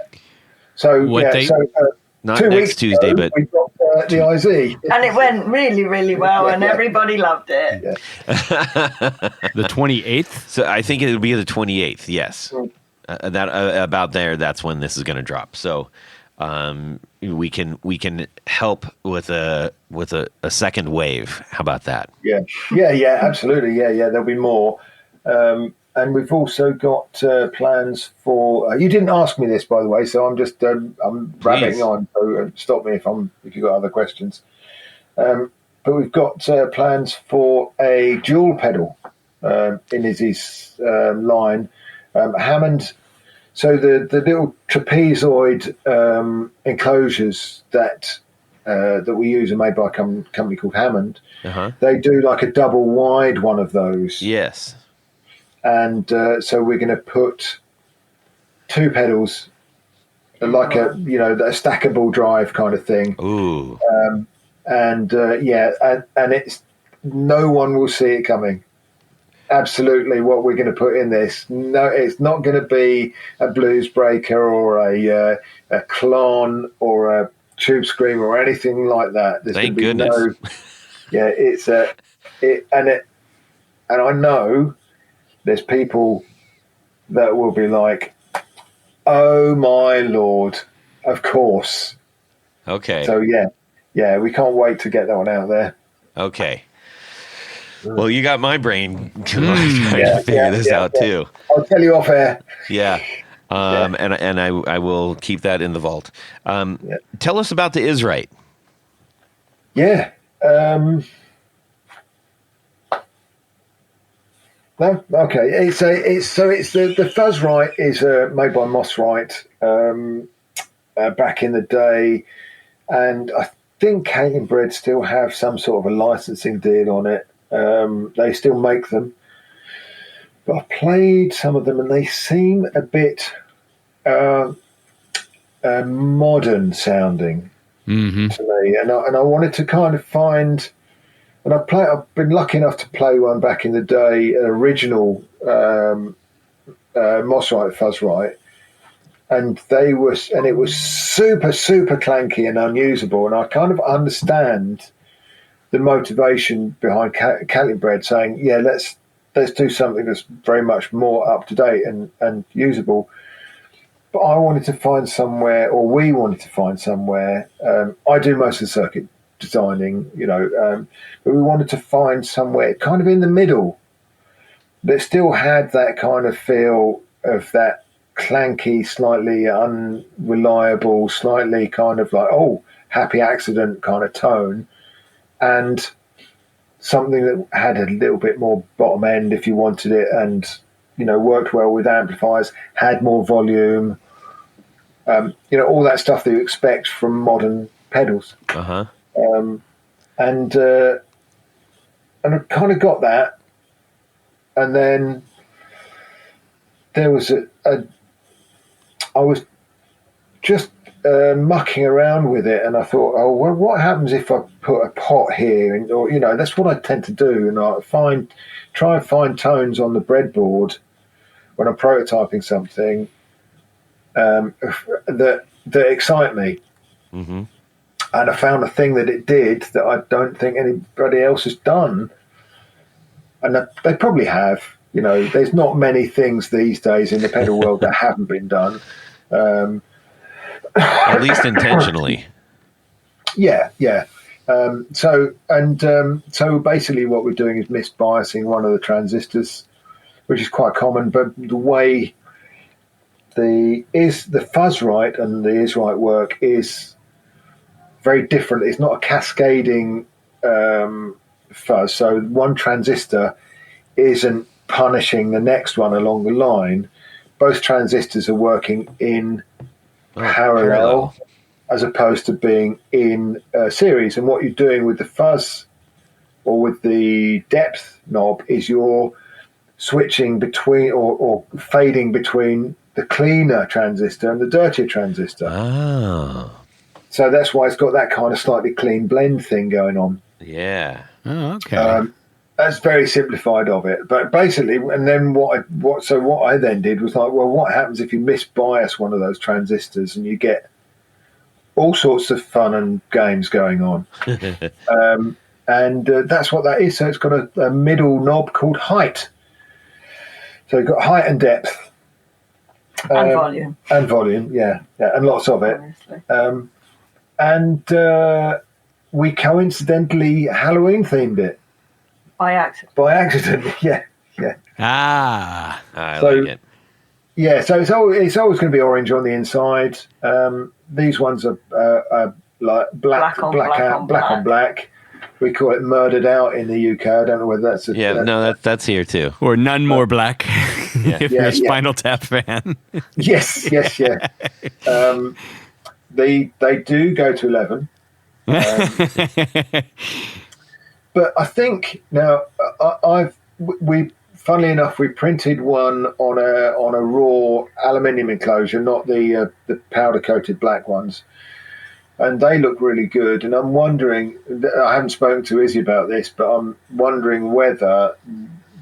Speaker 3: So
Speaker 2: what date?
Speaker 3: So,
Speaker 1: not
Speaker 3: 2
Speaker 1: next
Speaker 3: weeks
Speaker 1: Tuesday,
Speaker 3: ago,
Speaker 1: but
Speaker 3: we got the IZ,
Speaker 4: and it went really, really well, and everybody loved it.
Speaker 2: The 28th.
Speaker 1: So I think it would be the 28th. Yes, about there. That's when this is going to drop. So we can help with a second wave. How about that?
Speaker 3: Yeah, absolutely. Yeah. There'll be more. And we've also got plans for. You didn't ask me this, by the way, so I'm just I'm rabbiting on. So stop me if you've got other questions. But we've got plans for a dual pedal in Izzy's line, Hammond. So the little trapezoid enclosures that we use are made by a company called Hammond.
Speaker 1: Uh-huh.
Speaker 3: They do like a double wide one of those.
Speaker 1: Yes.
Speaker 3: And so we're going to put two pedals, like a stackable drive kind of thing.
Speaker 1: Ooh.
Speaker 3: And it's no one will see it coming. Absolutely, what we're going to put in this. No, it's not going to be a blues breaker or a clon or a tube screamer or anything like that. There's
Speaker 1: Thank
Speaker 3: going to be
Speaker 1: goodness.
Speaker 3: and I know there's people that will be like, "Oh my Lord, of course."
Speaker 1: Okay.
Speaker 3: So yeah, we can't wait to get that one out there.
Speaker 1: Okay. Well, you got my brain trying to figure this out too.
Speaker 3: I'll tell you off air.
Speaker 1: Yeah. And I will keep that in the vault. Tell us about the Is Right.
Speaker 3: Yeah. No, okay. It's the Fuzz Right is made by Moss Right back in the day, and I think Kate and Bread still have some sort of a licensing deal on it. They still make them, But I played some of them, and they seem a bit modern sounding to me. And I wanted to kind of find. And I've been lucky enough to play one back in the day, an original Mossrite Fuzzrite, and it was super, super clanky and unusable. And I kind of understand the motivation behind Calibbred saying, "Yeah, let's do something that's very much more up to date and usable." But I wanted to find somewhere, or we wanted to find somewhere. I do most of the circuit designing, but we wanted to find somewhere kind of in the middle that still had that kind of feel of that clanky, slightly unreliable, slightly kind of like, happy accident kind of tone, and something that had a little bit more bottom end if you wanted it, and worked well with amplifiers, had more volume, all that stuff that you expect from modern pedals. And I kind of got that, and then there was I was just mucking around with it, and I thought, what happens if I put a pot here? Or that's what I tend to do, and I try and find tones on the breadboard when I'm prototyping something that excite me. And I found a thing that it did that I don't think anybody else has done. And they probably have. There's not many things these days in the pedal world that haven't been done.
Speaker 1: At least intentionally.
Speaker 3: Yeah. So basically what we're doing is misbiasing one of the transistors, which is quite common, but the way the Fuzzrite and the Izrite work is very different. It's not a cascading fuzz. So one transistor isn't punishing the next one along the line. Both transistors are working in parallel as opposed to being in series. And what you're doing with the fuzz or with the depth knob is you're switching between or fading between the cleaner transistor and the dirtier transistor. So that's why it's got that kind of slightly clean blend thing going on.
Speaker 1: Yeah.
Speaker 2: Oh, okay.
Speaker 3: That's very simplified of it. But basically, and then what I then did was like, well, what happens if you misbias one of those transistors and you get all sorts of fun and games going on? And that's what that is. So it's got a middle knob called height. So you've got height and depth.
Speaker 4: And volume.
Speaker 3: And volume, yeah, and lots of it. And we coincidentally Halloween themed it.
Speaker 4: By accident.
Speaker 3: By accident, yeah.
Speaker 2: I
Speaker 1: like it.
Speaker 3: Yeah, so it's always going to be orange on the inside. These ones are like black on black. We call it murdered out in the UK. I don't know whether that's
Speaker 1: that's here too.
Speaker 2: Or none more black. If you're a Spinal Tap fan.
Speaker 3: Yes. They do go to 11. But I think now funnily enough, we printed one on a raw aluminium enclosure, not the powder coated black ones, and they look really good. And I'm wondering, I haven't spoken to Izzy about this, but I'm wondering whether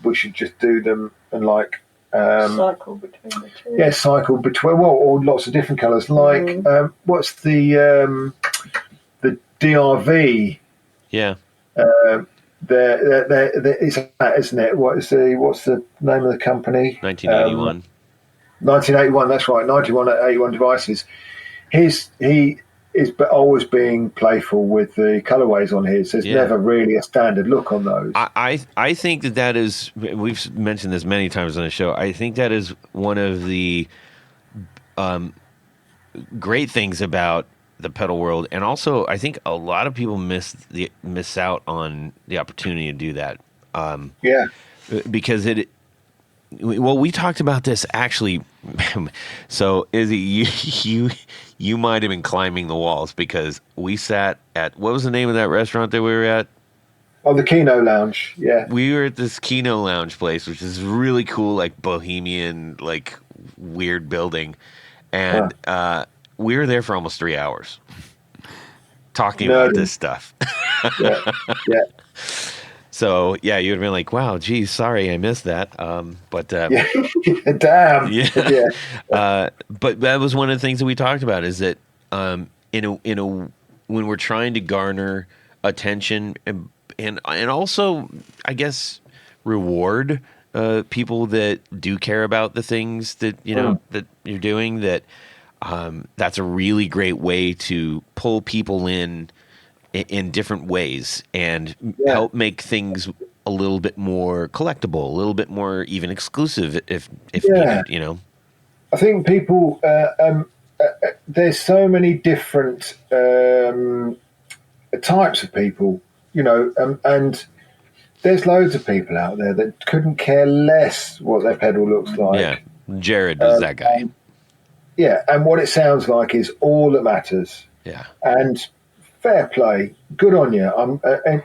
Speaker 3: we should just do them and
Speaker 4: cycle between the two.
Speaker 3: Yeah, cycle between or lots of different colours. What's the DRV?
Speaker 1: Yeah.
Speaker 3: It's that, isn't it? What's the name of the company?
Speaker 1: 1981.
Speaker 3: 1981. That's right. 91 devices. He is always being playful with the colorways on his. There's never really a standard look on those.
Speaker 1: I think that is. We've mentioned this many times on the show. I think that is one of the great things about the pedal world, and also I think a lot of people miss out on the opportunity to do that. Because we talked about this actually. So Izzy, you might have been climbing the walls because we sat at, what was the name of that restaurant that we were at?
Speaker 3: Oh, the Kino Lounge. Yeah.
Speaker 1: We were at this Kino Lounge place, which is really cool, like bohemian, like weird building, and we were there for almost 3 hours talking about this stuff.
Speaker 3: Yeah. Yeah.
Speaker 1: So yeah, you'd have been like, "Wow, geez, sorry, I missed that." But
Speaker 3: Damn.
Speaker 1: yeah. But that was one of the things that we talked about is that when we're trying to garner attention and also, I guess, reward people that do care about the things that that you're doing. That's a really great way to pull people in different ways and help make things a little bit more collectible, a little bit more even exclusive if needed.
Speaker 3: I think people there's so many different types of people, and there's loads of people out there that couldn't care less what their pedal looks like.
Speaker 1: Yeah, Jared is that guy.
Speaker 3: Yeah, and what it sounds like is all that matters.
Speaker 1: Yeah,
Speaker 3: and fair play, good on you.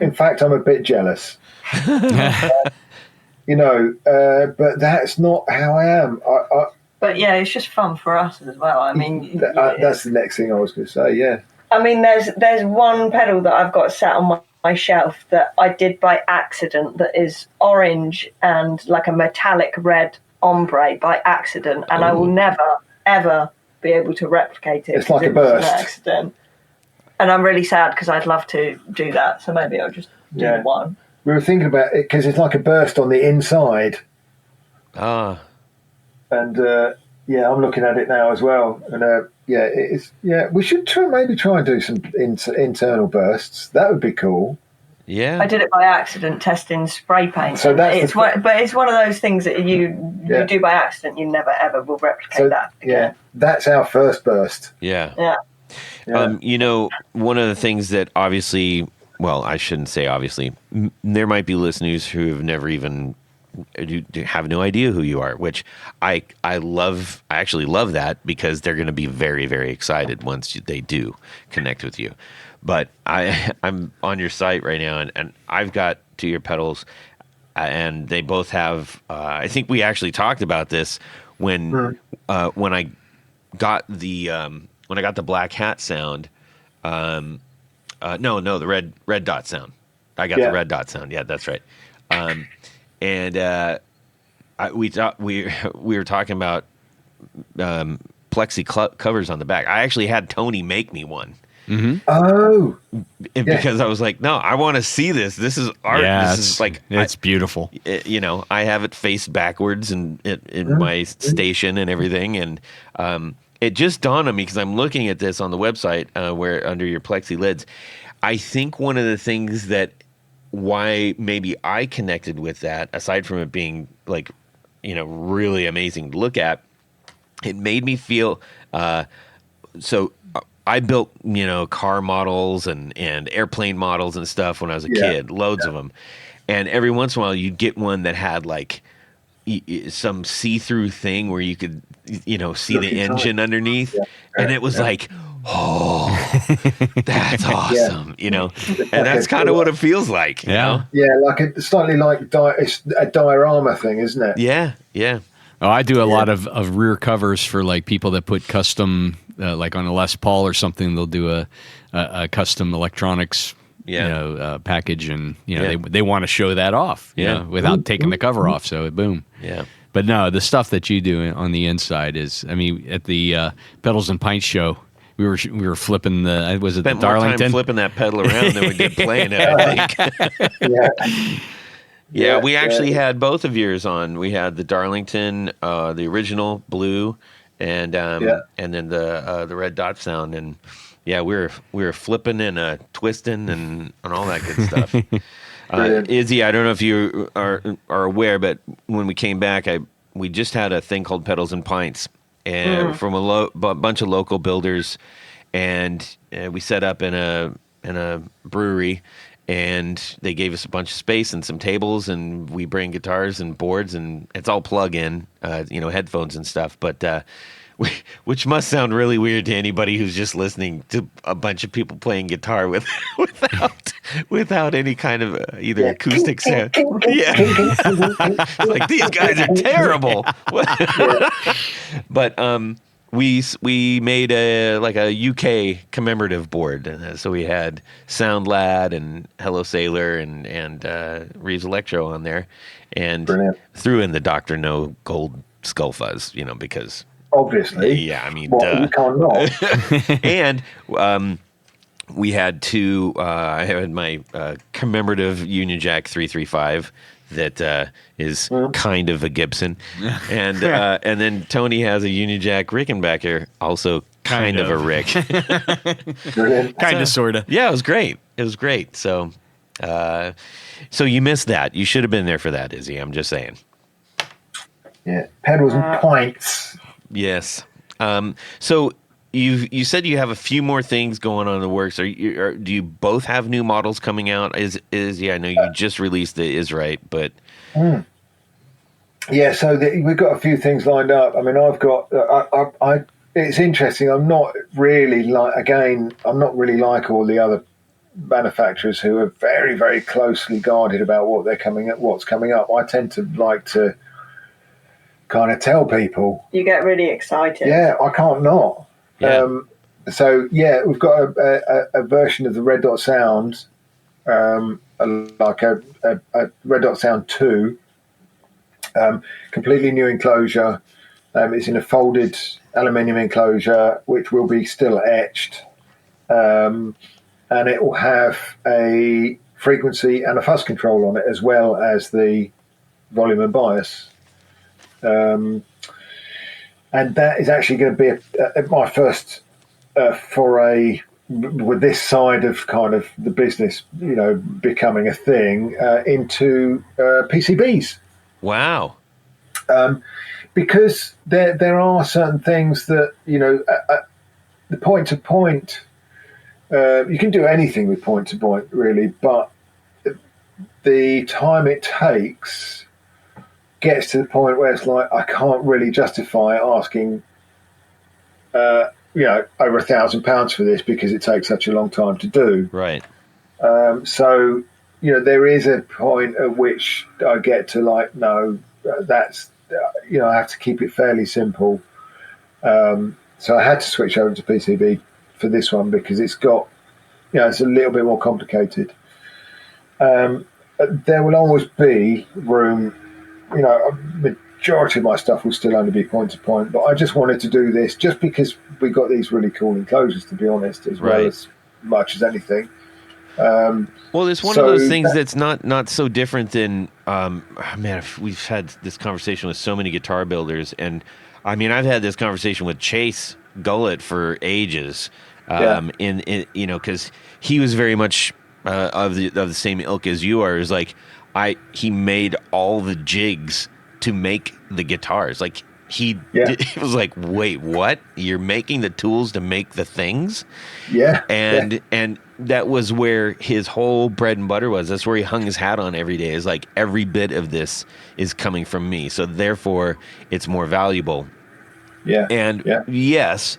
Speaker 3: In fact, I'm a bit jealous. But that's not how I am.
Speaker 4: But yeah, it's just fun for us as well. I mean,
Speaker 3: that's the next thing I was going to say. Yeah.
Speaker 4: I mean, there's one pedal that I've got sat on my shelf that I did by accident that is orange and like a metallic red ombre by accident, and I will never ever be able to replicate it.
Speaker 3: It's like a burst.
Speaker 4: An accident. And I'm really sad because I'd love to do that. So maybe I'll just do one.
Speaker 3: We were thinking about it because it's like a burst on the inside.
Speaker 1: Ah.
Speaker 3: And I'm looking at it now as well. And it's we should maybe try and do some internal bursts. That would be cool.
Speaker 1: Yeah.
Speaker 4: I did it by accident testing spray paint.
Speaker 3: So that's
Speaker 4: but it's one of those things that you do by accident. You never ever will replicate that again.
Speaker 3: Yeah, that's our first burst.
Speaker 1: Yeah.
Speaker 4: Yeah.
Speaker 1: One of the things that obviously, well, I shouldn't say obviously, there might be listeners who have never even have no idea who you are, which I love. I actually love that because they're going to be very, very excited once they do connect with you. But I'm on your site right now, and I've got 2 of your pedals, and they both have. I think we actually talked about this when I got the black hat sound. No, the red dot sound. I got the red dot sound. Yeah, that's right. We were talking about plexi covers on the back. I actually had Tony make me one.
Speaker 2: Mm-hmm.
Speaker 3: Oh,
Speaker 1: because I was like, no, I want to see this. This is art.
Speaker 2: Yeah,
Speaker 1: this is like
Speaker 2: it's beautiful.
Speaker 1: I have it faced backwards in my station and everything, and it just dawned on me because I'm looking at this on the website where under your plexi lids. I think one of the things that why maybe I connected with that, aside from it being like, really amazing to look at, it made me feel so. I built, car models and airplane models and stuff when I was a kid, loads of them. And every once in a while you'd get one that had like some see-through thing where you could, see the engine underneath. Yeah. And it was like, oh, that's awesome, And that's kind of what it feels like, you know?
Speaker 3: Yeah, like slightly like it's a diorama thing, isn't it?
Speaker 1: Yeah, yeah.
Speaker 2: Oh, I do a lot of rear covers for like people that put custom, like on a Les Paul or something. They'll do a custom electronics, package, and they want to show that off, without taking the cover off. So boom,
Speaker 1: yeah.
Speaker 2: But no, the stuff that you do on the inside is, I mean, at the Pedals and Pints show, we were flipping the
Speaker 1: Spent
Speaker 2: the Darlington,
Speaker 1: more time flipping that pedal around than we did playing it, I think. Yeah, we actually had both of yours on. We had the Darlington, the original blue, and then the red dot sound, and we were flipping and twisting and all that good stuff. Izzy, I don't know if you are aware, but when we came back, we just had a thing called Pedals and Pints, and from a bunch of local builders, and we set up in a brewery. And they gave us a bunch of space and some tables, and we bring guitars and boards, and it's all plug-in, headphones and stuff. But which must sound really weird to anybody who's just listening to a bunch of people playing guitar without any kind of either acoustic sound. Yeah, it's like these guys are terrible. But we made a UK commemorative board, so we had Sound Lad and Hello Sailor and Reeves Electro on there, and
Speaker 3: Brilliant.
Speaker 1: threw in the Dr. No Gold Skull Fuzz, because
Speaker 3: obviously,
Speaker 1: yeah, I mean,
Speaker 3: you can't not.
Speaker 1: and we had two. I had my commemorative Union Jack 335 that is kind of a Gibson, and then Tony has a Union Jack Rickenbacker, also kind of a Rick.
Speaker 2: Kind of, sort of.
Speaker 1: Yeah, it was great. It was great. So you missed that. You should have been there for that, Izzy. I'm just saying.
Speaker 3: Yeah, pedals and pints.
Speaker 1: Yes. So you said you have a few more things going on in the works. Do you both have new models coming out? Yeah, I know you just released the Is Right, but
Speaker 3: yeah. So we've got a few things lined up. I mean, I've got. It's interesting. I'm not really like all the other manufacturers who are very, very closely guarded about what's coming up. I tend to like to kind of tell people.
Speaker 4: You get really excited.
Speaker 3: Yeah, I can't not.
Speaker 1: Yeah.
Speaker 3: So yeah, we've got a version of the Red Dot Sound, like a Red Dot Sound 2, completely new enclosure. It's in a folded aluminium enclosure, which will be still etched, and it will have a frequency and a fuzz control on it, as well as the volume and bias. And that is actually going to be my first foray with this side of kind of the business, becoming a thing, into PCBs.
Speaker 1: wow.
Speaker 3: Because there are certain things that, the point-to-point, you can do anything with point-to-point, really, but the time it takes gets to the point where it's like I can't really justify asking, over £1,000 for this because it takes such a long time to do.
Speaker 1: Right.
Speaker 3: So, there is a point at which I get to no, that's, I have to keep it fairly simple. So I had to switch over to PCB for this one because it's got, it's a little bit more complicated. There will always be room. Majority of my stuff will still only be point to point, but I just wanted to do this just because we got these really cool enclosures, to be honest, as well as much as anything.
Speaker 1: Well, it's one of those things that's not so different than, we've had this conversation with so many guitar builders, and I mean, I've had this conversation with Chase Gullett for ages, because he was very much of the same ilk as you are. Is like, he made all the jigs to make the guitars. Like it was like, wait, what? You're making the tools to make the things?
Speaker 3: Yeah.
Speaker 1: And that was where his whole bread and butter was. That's where he hung his hat on every day. Is like, every bit of this is coming from me, so therefore it's more valuable.
Speaker 3: Yeah.
Speaker 1: And yes.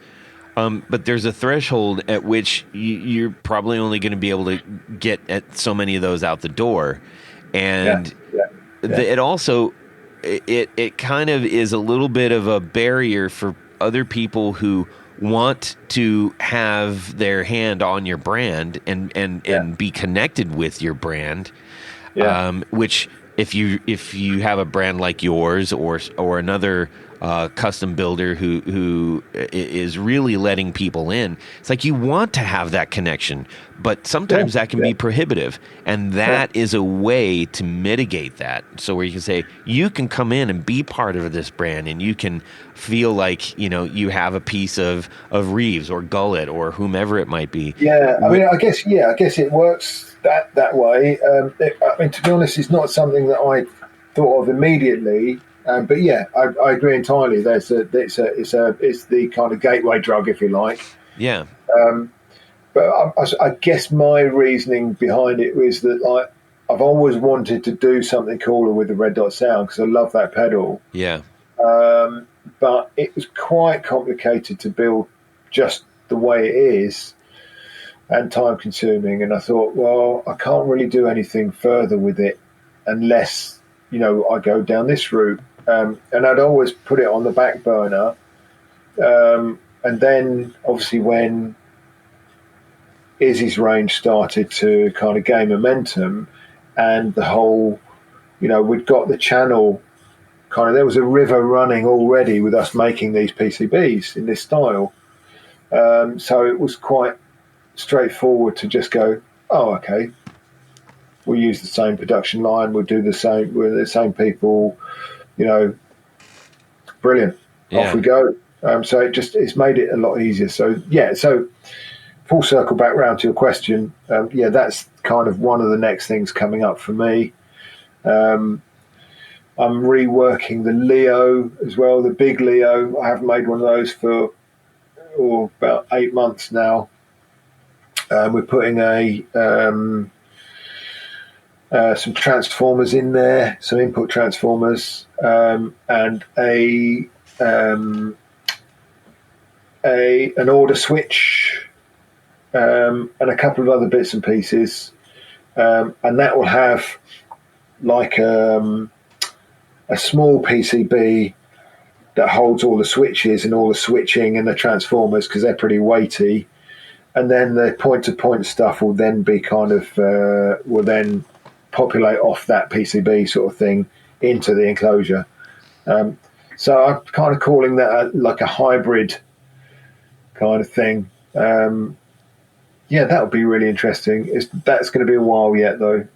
Speaker 1: But there's a threshold at which you're probably only going to be able to get at so many of those out the door. And it also, it kind of is a little bit of a barrier for other people who want to have their hand on your brand and be connected with your brand. Which if you have a brand like yours or another custom builder who is really letting people in, it's like you want to have that connection, but sometimes that can be prohibitive, and that is a way to mitigate that. So where you can say, you can come in and be part of this brand, and you can feel like you have a piece of Reeves or Gullett or whomever it might be.
Speaker 3: I guess it works that way. To be honest, it's not something that I thought of immediately. But I agree entirely. It's the kind of gateway drug, if you like.
Speaker 1: Yeah.
Speaker 3: But I guess my reasoning behind it was that I've always wanted to do something cooler with the Red Dot Sound because I love that pedal.
Speaker 1: Yeah.
Speaker 3: but it was quite complicated to build just the way it is and time consuming. And I thought, well, I can't really do anything further with it unless, I go down this route. And I'd always put it on the back burner. And then obviously when Izzy's range started to kind of gain momentum and the whole, we'd got the channel there was a river running already with us making these PCBs in this style. So it was quite straightforward to just go, oh, okay, we'll use the same production line, we'll do the same, we're the same people, brilliant. Off we go. So it's made it a lot easier. So full circle back round to your question. That's kind of one of the next things coming up for me. I'm reworking the Leo as well, the big Leo. I haven't made one of those for about 8 months now. We're putting some transformers in there, some input transformers, and an order switch, and a couple of other bits and pieces, and that will have like a small PCB that holds all the switches and all the switching and the transformers because they're pretty weighty, and then the point-to-point stuff will then be kind of will then populate off that PCB sort of thing into the enclosure. So I'm kind of calling that like a hybrid kind of thing. That would be really interesting. That's going to be a while yet though.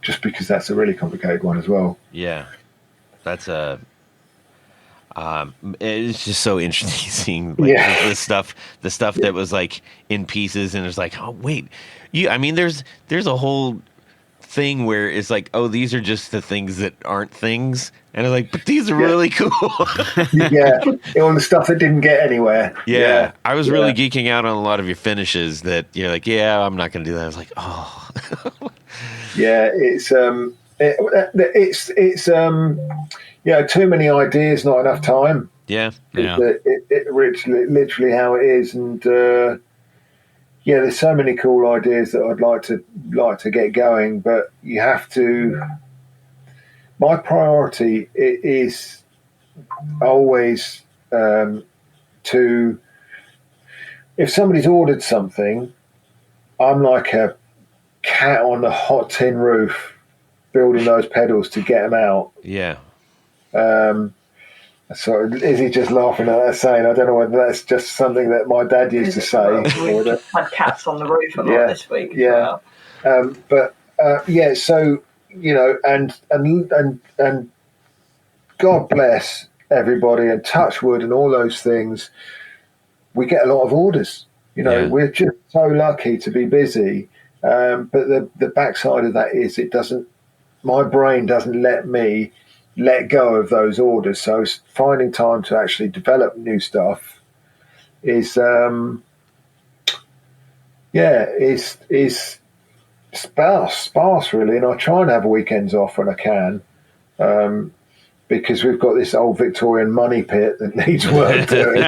Speaker 3: Just because that's a really complicated one as well.
Speaker 1: Yeah, that's it's just so interesting seeing the stuff that was like in pieces, and it's like, oh wait, there's a whole thing where it's like, oh, these are just the things that aren't things, and I'm like, but these are really cool.
Speaker 3: All the stuff that didn't get anywhere.
Speaker 1: I was really geeking out on a lot of your finishes that you're like, I'm not going to do that. I was like, oh.
Speaker 3: It's too many ideas, not enough time. It's literally how it is, and there's so many cool ideas that I'd like to get going, but you have to. My priority is always to. If somebody's ordered something, I'm like a cat on the hot tin roof building those pedals to get them out. So is he just laughing at that saying? I don't know whether that's just something that my dad used to say.
Speaker 4: We've had cats on the roof a lot this week.
Speaker 3: So and God bless everybody and touch wood and all those things. We get a lot of orders. We're just so lucky to be busy. But the backside of that is my brain doesn't let me let go of those orders. So finding time to actually develop new stuff is sparse really. And I try and have weekends off when I can, because we've got this old Victorian money pit that needs work doing.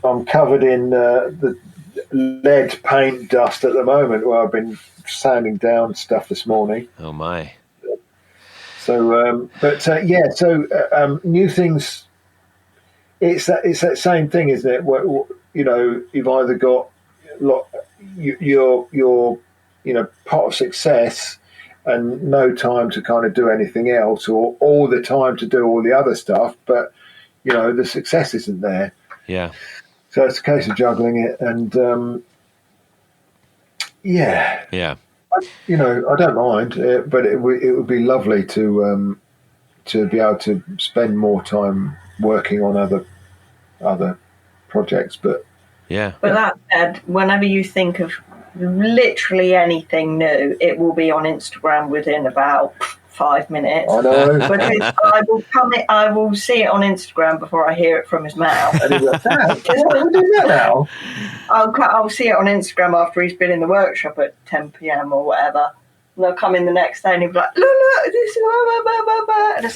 Speaker 3: I'm covered in the lead paint dust at the moment where I've been sanding down stuff this morning.
Speaker 1: Oh my.
Speaker 3: So new things, it's that same thing, isn't it? Where, you've either got your pot of success and no time to kind of do anything else, or all the time to do all the other stuff, but the success isn't there. So it's a case of juggling it, and I don't mind, but it would be lovely to be able to spend more time working on other projects. But
Speaker 4: that said, whenever you think of literally anything new, it will be on Instagram within about 5 minutes.
Speaker 3: I know.
Speaker 4: I will see it on Instagram before I hear it from his mouth.
Speaker 3: And he's like, we're doing that now.
Speaker 4: I'll see it on Instagram after he's been in the workshop at 10 p.m. or whatever. And they'll come in the next day and he'll be like, look, this is blah, blah, blah, blah. And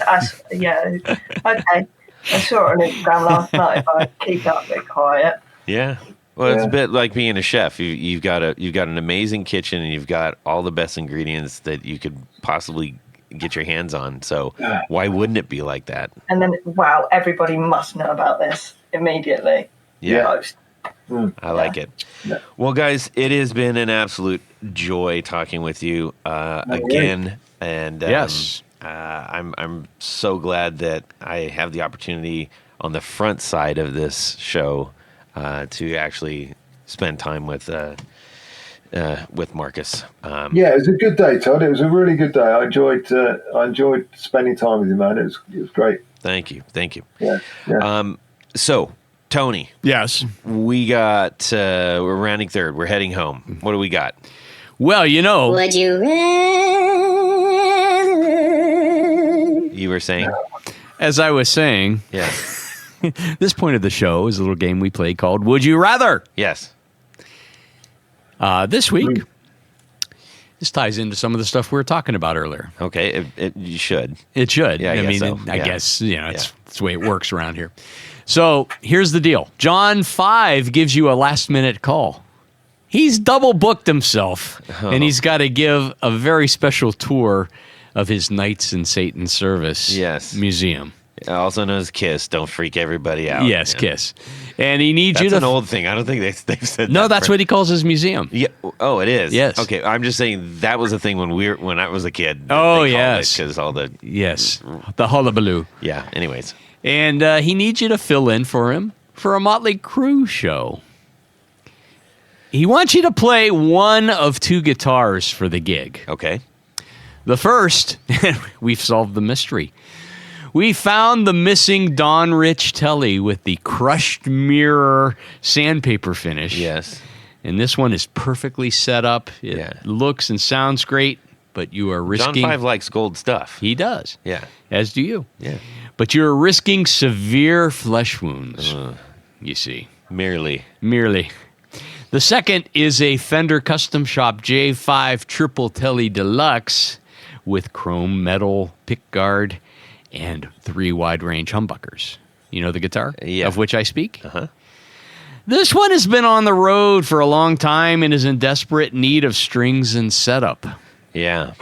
Speaker 4: okay. I saw it on Instagram last night if I keep it up a bit quiet.
Speaker 1: Yeah. Well, it's a bit like being a chef. You've got an amazing kitchen, and you've got all the best ingredients that you could possibly get your hands on. So why wouldn't it be like that?
Speaker 4: And then, wow, everybody must know about this immediately.
Speaker 1: Yeah. I like it. Yeah. Well, guys, it has been an absolute joy talking with you again. And
Speaker 2: yes,
Speaker 1: I'm so glad that I have the opportunity on the front side of this show to actually spend time with Markus.
Speaker 3: Yeah, it was a good day, Todd. It was a really good day. I enjoyed spending time with you, man. It was great.
Speaker 1: Thank you.
Speaker 3: Yeah.
Speaker 1: So, Tony.
Speaker 2: Yes.
Speaker 1: We got we're rounding third. We're heading home. What do we got?
Speaker 2: Well,
Speaker 5: Would you rather?
Speaker 1: You were saying?
Speaker 2: As I was saying,
Speaker 1: yeah.
Speaker 2: This point of the show is a little game we play called Would You Rather?
Speaker 1: Yes.
Speaker 2: This week, this ties into some of the stuff we were talking about earlier.
Speaker 1: Okay, you should.
Speaker 2: It should.
Speaker 1: Yeah,
Speaker 2: I guess it's the way it works around here. So here's the deal. John 5 gives you a last-minute call. He's double booked himself, and he's got to give a very special tour of his Knights in Satan's Service museum.
Speaker 1: Also known as KISS. Don't freak everybody out.
Speaker 2: Yes, KISS. And he needs you to...
Speaker 1: That's an old thing. I don't think they've said that.
Speaker 2: No, that's what he calls his museum.
Speaker 1: Yeah. Oh, it is?
Speaker 2: Yes.
Speaker 1: Okay, I'm just saying that was a thing when I was a kid.
Speaker 2: Oh, yes.
Speaker 1: Because all the...
Speaker 2: Yes. The hullabaloo.
Speaker 1: Yeah, anyways.
Speaker 2: And he needs you to fill in for him for a Motley Crue show. He wants you to play one of two guitars for the gig.
Speaker 1: Okay.
Speaker 2: The first, we've solved the mystery. We found the missing Don Rich Telly with the crushed mirror sandpaper finish.
Speaker 1: Yes.
Speaker 2: And this one is perfectly set up. It looks and sounds great, but you are risking...
Speaker 1: John 5 likes gold stuff.
Speaker 2: He does.
Speaker 1: Yeah.
Speaker 2: As do you.
Speaker 1: Yeah.
Speaker 2: But you're risking severe flesh wounds, you see.
Speaker 1: Merely.
Speaker 2: The second is a Fender Custom Shop J5 Triple Telly Deluxe with chrome metal pickguard and 3 wide-range humbuckers. You know the guitar of which I speak?
Speaker 1: Uh-huh.
Speaker 2: This one has been on the road for a long time and is in desperate need of strings and setup.
Speaker 1: Yeah.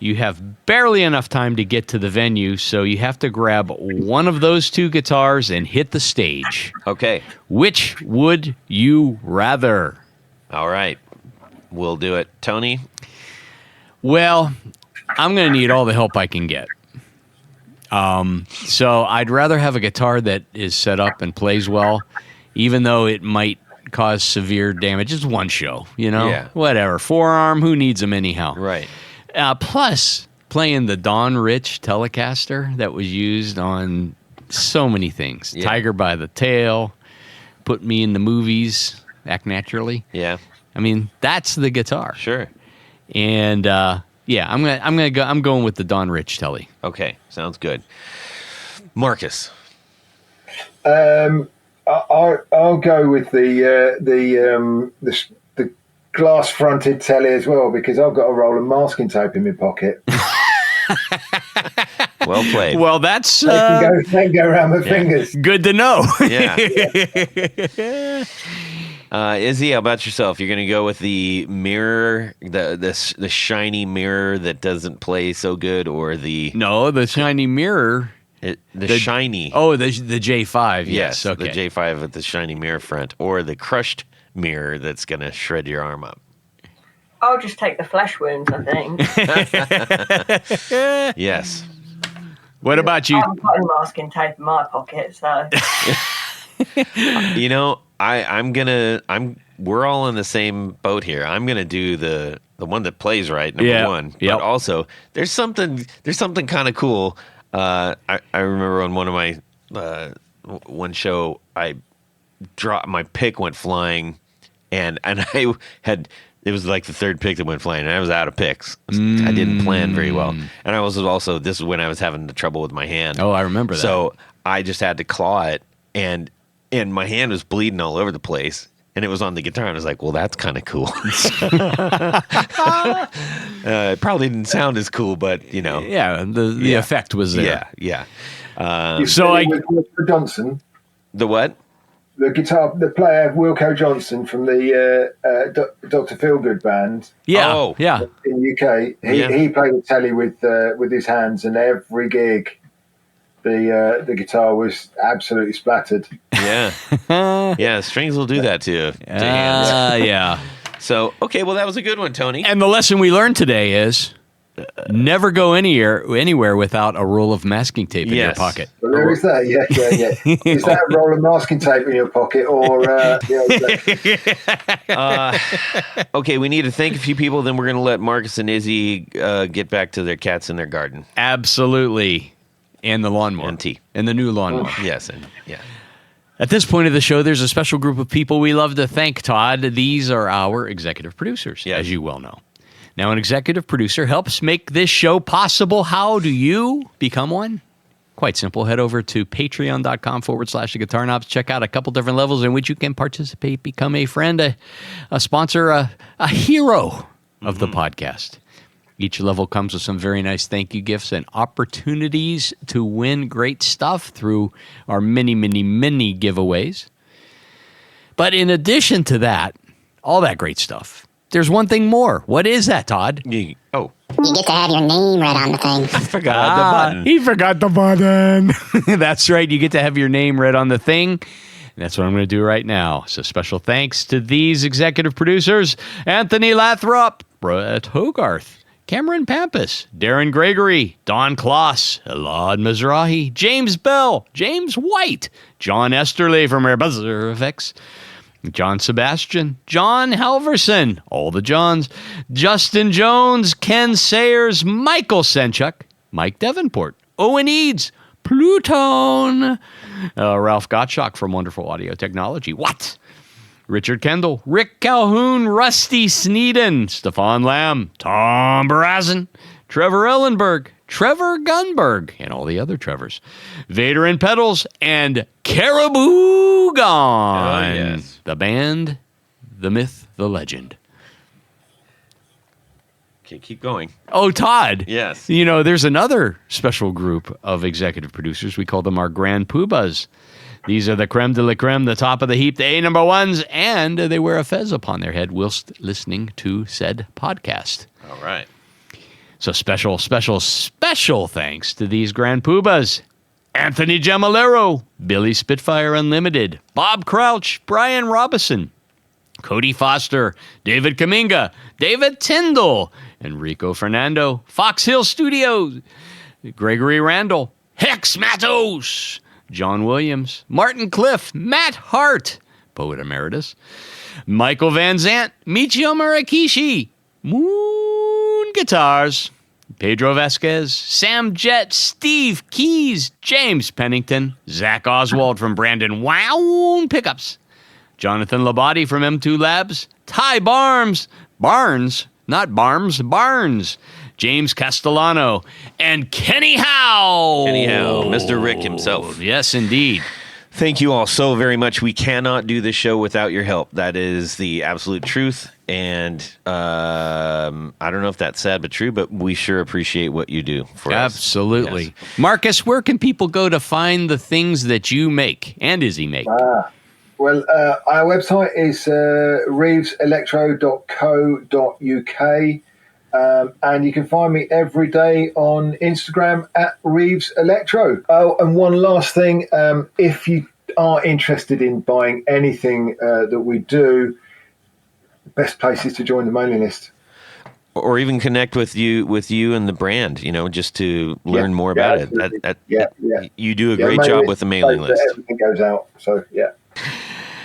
Speaker 2: You have barely enough time to get to the venue, so you have to grab one of those two guitars and hit the stage.
Speaker 1: Okay.
Speaker 2: Which would you rather?
Speaker 1: All right. We'll do it. Tony?
Speaker 2: Well, I'm going to need all the help I can get. So I'd rather have a guitar that is set up and plays well, even though it might cause severe damage. It's one show,
Speaker 1: Yeah.
Speaker 2: Whatever. Forearm, who needs them anyhow?
Speaker 1: Right.
Speaker 2: Plus, playing the Don Rich Telecaster that was used on so many things.
Speaker 1: Yeah.
Speaker 2: Tiger by the Tail, Put Me in the Movies, Act Naturally.
Speaker 1: Yeah.
Speaker 2: I mean, that's the guitar.
Speaker 1: Sure.
Speaker 2: And I'm going with the Don Rich Telly.
Speaker 1: Okay, sounds good. Markus.
Speaker 3: I'll go with the glass-fronted telly as well, because I've got a roll of masking tape in my pocket.
Speaker 1: Well played.
Speaker 2: Well, that's
Speaker 3: they can go around my fingers.
Speaker 2: Good to know.
Speaker 1: Yeah. Izzy, how about yourself? You're going to go with the mirror, the shiny mirror that doesn't play so good, or the
Speaker 2: shiny mirror.
Speaker 1: The shiny.
Speaker 2: Oh, the J5. Yes. Okay.
Speaker 1: The J5 with the shiny mirror front, or the crushed mirror that's going to shred your arm up.
Speaker 4: I'll just take the flesh wounds, I think.
Speaker 1: Yes.
Speaker 2: What about you?
Speaker 4: I'm putting masking tape in my pocket, so.
Speaker 1: We're all in the same boat here. I'm gonna do the one that plays right, number one. But also, there's something kind of cool. I remember on one of my one show, I dropped my pick, went flying, and I had. It was like the third pick that went flying, and I was out of picks. I didn't plan very well. And I was also, this is when I was having the trouble with my hand.
Speaker 2: Oh, I remember that.
Speaker 1: So I just had to claw it, and my hand was bleeding all over the place. and it was on the guitar. And I was like, well, that's kind of cool. It probably didn't sound as cool, but
Speaker 2: Yeah, the effect was there.
Speaker 1: Yeah.
Speaker 3: So Wilco Johnson,
Speaker 1: The what?
Speaker 3: the player Wilco Johnson from the Dr. Feelgood band.
Speaker 2: Yeah,
Speaker 1: Oh.
Speaker 2: yeah.
Speaker 3: In the UK, he played the telly with his hands, and every gig, the guitar was absolutely splattered.
Speaker 1: Yeah. Yeah, strings will do that to hands.
Speaker 2: Yeah.
Speaker 1: So, okay, well, that was a good one, Tony.
Speaker 2: And the lesson we learned today is never go anywhere without a roll of masking tape in your pocket.
Speaker 3: Well, there is that, yeah. Is that a roll of masking tape in your pocket, or
Speaker 1: Okay, we need to thank a few people, then we're going to let Markus and Izzy get back to their cats in their garden.
Speaker 2: Absolutely. And the lawnmower.
Speaker 1: And tea.
Speaker 2: And the new lawnmower.
Speaker 1: Yes, and yeah.
Speaker 2: At this point of the show, there's a special group of people we love to thank, Todd. These are our executive producers, as you well know. Now, an executive producer helps make this show possible. How do you become one? Quite simple. Head over to patreon.com/the Guitar Knobs. Check out a couple different levels in which you can participate, become a friend, a sponsor, a hero of the podcast. Each level comes with some very nice thank you gifts and opportunities to win great stuff through our many, many, many giveaways. But in addition to that, all that great stuff, there's one thing more. What is that, Todd?
Speaker 5: You get to have your name read on the thing.
Speaker 1: I forgot the button.
Speaker 2: He forgot the button. That's right. You get to have your name read on the thing. And that's what I'm going to do right now. So special thanks to these executive producers: Anthony Lathrop, Brett Hogarth, Cameron Pampas, Darren Gregory, Don Kloss, Elad Mizrahi, James Bell, James White, John Esterly from Rare Buzzer Effects, John Sebastian, John Halverson, all the Johns, Justin Jones, Ken Sayers, Michael Senchuk, Mike Davenport, Owen Eads, Pluton, Ralph Gottschalk from Wonderful Audio Technology, Richard Kendall, Rick Calhoun, Rusty Sneeden, Stefan Lamb, Tom Barazin, Trevor Ellenberg, Trevor Gunberg, and all the other Trevors, Vader and Pedals, and Caribou Gone.
Speaker 1: Oh, yes.
Speaker 2: The band, the myth, the legend.
Speaker 1: Okay, keep going.
Speaker 2: Oh, Todd.
Speaker 1: Yes.
Speaker 2: There's another special group of executive producers. We call them our Grand Poobahs. These are the creme de la creme, the top of the heap, the A#1s, and they wear a fez upon their head whilst listening to said podcast.
Speaker 1: All right.
Speaker 2: So special thanks to these Grand Poobahs: Anthony Gemalero, Billy Spitfire Unlimited, Bob Crouch, Brian Robison, Cody Foster, David Kaminga, David Tyndall, Enrico Fernando, Fox Hill Studios, Gregory Randall, Hex Matos, John Williams, Martin Cliff, Matt Hart, Poet Emeritus, Michael Van Zant, Michio Murakishi, Moon Guitars, Pedro Vasquez, Sam Jett, Steve Keys, James Pennington, Zach Oswald from Brandon Wown Pickups, Jonathan Labate from M2 Labs, Ty Barnes, not Barnes, Barnes, James Castellano, and Kenny Howe.
Speaker 1: Kenny Howe, Mr. Rick himself.
Speaker 2: Yes, indeed.
Speaker 1: Thank you all so very much. We cannot do this show without your help. That is the absolute truth. And I don't know if that's sad but true, but we sure appreciate what you do for us.
Speaker 2: Absolutely.
Speaker 1: Yes.
Speaker 2: Markus, where can people go to find the things that you make and Izzy make?
Speaker 3: Well, our website is reeveselectro.co.uk. And you can find me every day on Instagram at Reeves Electro. Oh, and one last thing. If you are interested in buying anything that we do, the best place is to join the mailing list.
Speaker 1: Or even connect with you and the brand, just to learn more about it. You do a great job with the mailing list.
Speaker 3: Everything goes out, so yeah.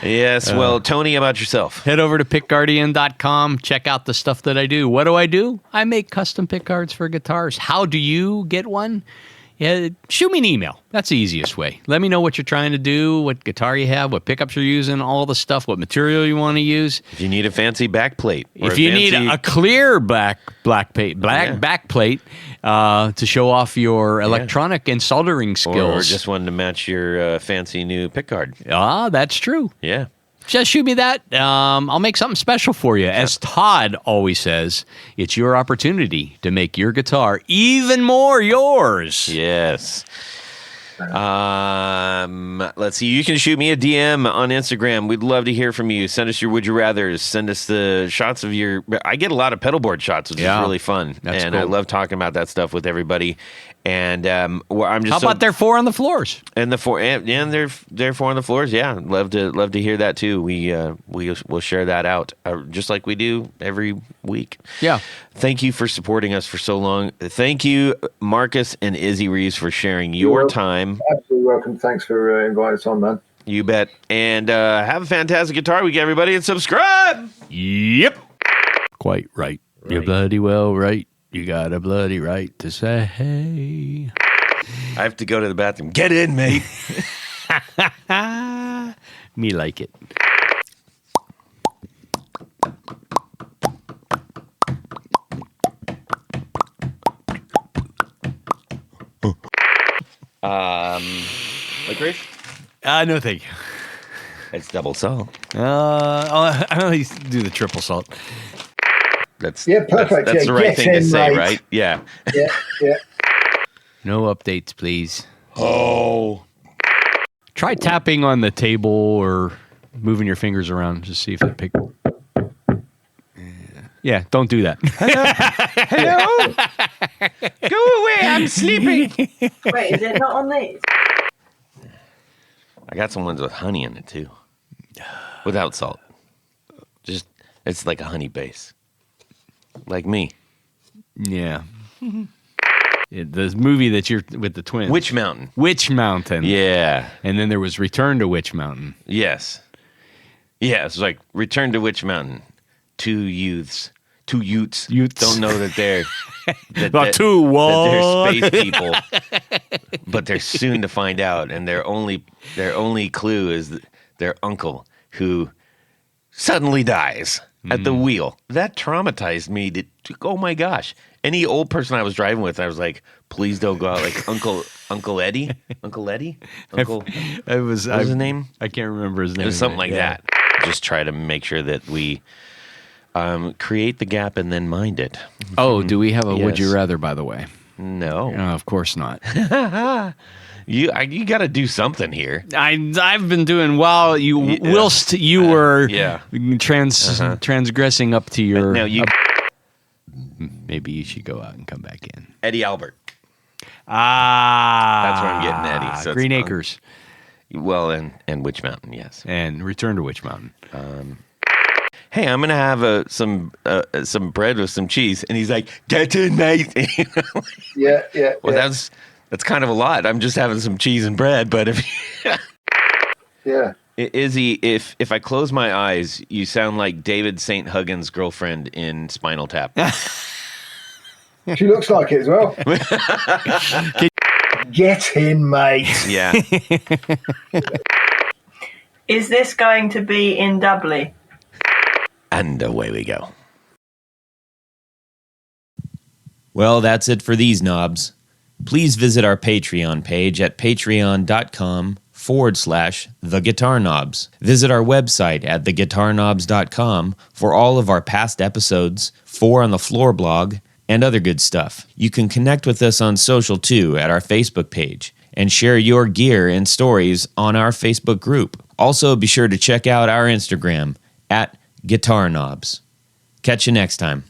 Speaker 1: Yes, well, Tony, how about yourself?
Speaker 2: Head over to pickguardian.com. Check out the stuff that I do. What do? I make custom pick guards for guitars. How do you get one? Yeah, shoot me an email. That's the easiest way. Let me know what you're trying to do, what guitar you have, what pickups you're using, all the stuff, what material you want to use.
Speaker 1: If you need a fancy backplate.
Speaker 2: If you need a clear backplate to show off your electronic and soldering skills.
Speaker 1: Or just one to match your fancy new pickguard.
Speaker 2: That's true.
Speaker 1: Yeah.
Speaker 2: just shoot me that. I'll make something special for you. As Todd always says, it's your opportunity to make your guitar even more yours.
Speaker 1: Yes. Let's see. You can shoot me a DM on Instagram. We'd love to hear from you. Send us your would you rathers. Send us the shots of your. I get a lot of pedal board shots, which is really fun, and I love talking about that stuff with everybody. And I'm just.
Speaker 2: How about their 4 on the floors?
Speaker 1: And the 4, and they're 4 on the floors. Yeah, love to hear that too. We'll share that out just like we do every week.
Speaker 2: Yeah.
Speaker 1: Thank you for supporting us for so long. Thank you, Markus and Izzy Reeves, for sharing your time.
Speaker 3: Absolutely welcome. Thanks for inviting us on, man.
Speaker 1: You bet. And have a fantastic guitar week, everybody, and subscribe.
Speaker 2: Yep. Quite right. You're bloody well right. You got a bloody right to say, hey.
Speaker 1: I have to go to the bathroom. Get in, mate.
Speaker 2: Me like it.
Speaker 1: Licorice?
Speaker 2: No, thank you.
Speaker 1: It's double salt.
Speaker 2: I only do the triple salt.
Speaker 1: That's
Speaker 3: perfect.
Speaker 1: That's the right thing to say,
Speaker 3: mate.
Speaker 1: right? Yeah.
Speaker 3: Yeah.
Speaker 2: No updates, please.
Speaker 1: Oh.
Speaker 2: Try tapping on the table or moving your fingers around to see if it picks. Yeah, don't do that.
Speaker 1: Hello? Go away, I'm sleeping.
Speaker 4: Wait, is it not on these?
Speaker 1: I got some ones with honey in it, too. Without salt. Just, it's like a honey base. Like me.
Speaker 2: Yeah. The movie that you're with the twins.
Speaker 1: Witch Mountain.
Speaker 2: Witch Mountain.
Speaker 1: Yeah.
Speaker 2: And then there was Return to Witch Mountain.
Speaker 1: Yes. Yeah, it's like Return to Witch Mountain. Two Utes don't know that they're that they're space people, but they're soon to find out. And their only clue is their uncle who suddenly dies at the wheel. That traumatized me. Oh my gosh! Any old person I was driving with, I was like, please don't go out like Uncle Eddie. What was his name?
Speaker 2: I can't remember his name.
Speaker 1: It was something like that. Just try to make sure that we create the gap and then mind it.
Speaker 2: Oh, do we have a Would
Speaker 1: Yes.
Speaker 2: You Rather, by the way?
Speaker 1: No.
Speaker 2: Of course not.
Speaker 1: You got to do something here.
Speaker 2: I've been doing whilst you were transgressing up to your.
Speaker 1: Now you,
Speaker 2: maybe you should go out and come back in.
Speaker 1: Eddie Albert.
Speaker 2: That's
Speaker 1: where I'm getting Eddie. So
Speaker 2: Green
Speaker 1: it's
Speaker 2: Acres.
Speaker 1: Well, and Witch Mountain, yes.
Speaker 2: And Return to Witch Mountain.
Speaker 1: Hey, I'm gonna have some bread with some cheese, and he's like, "Get in, mate."
Speaker 3: Yeah.
Speaker 1: Well, that's kind of a lot. I'm just having some cheese and bread, but if
Speaker 3: Yeah.
Speaker 1: Izzy, if I close my eyes, you sound like David St. Huggins' girlfriend in Spinal Tap.
Speaker 3: She looks like it as well. Get in, mate.
Speaker 1: Yeah.
Speaker 4: Is this going to be in doubly?
Speaker 1: And away we go.
Speaker 6: Well, that's it for these knobs. Please visit our Patreon page at patreon.com/theguitarknobs. Visit our website at theguitarknobs.com for all of our past episodes, 4 on the Floor blog, and other good stuff. You can connect with us on social too at our Facebook page and share your gear and stories on our Facebook group. Also, be sure to check out our Instagram at Guitar Knobs. Catch you next time.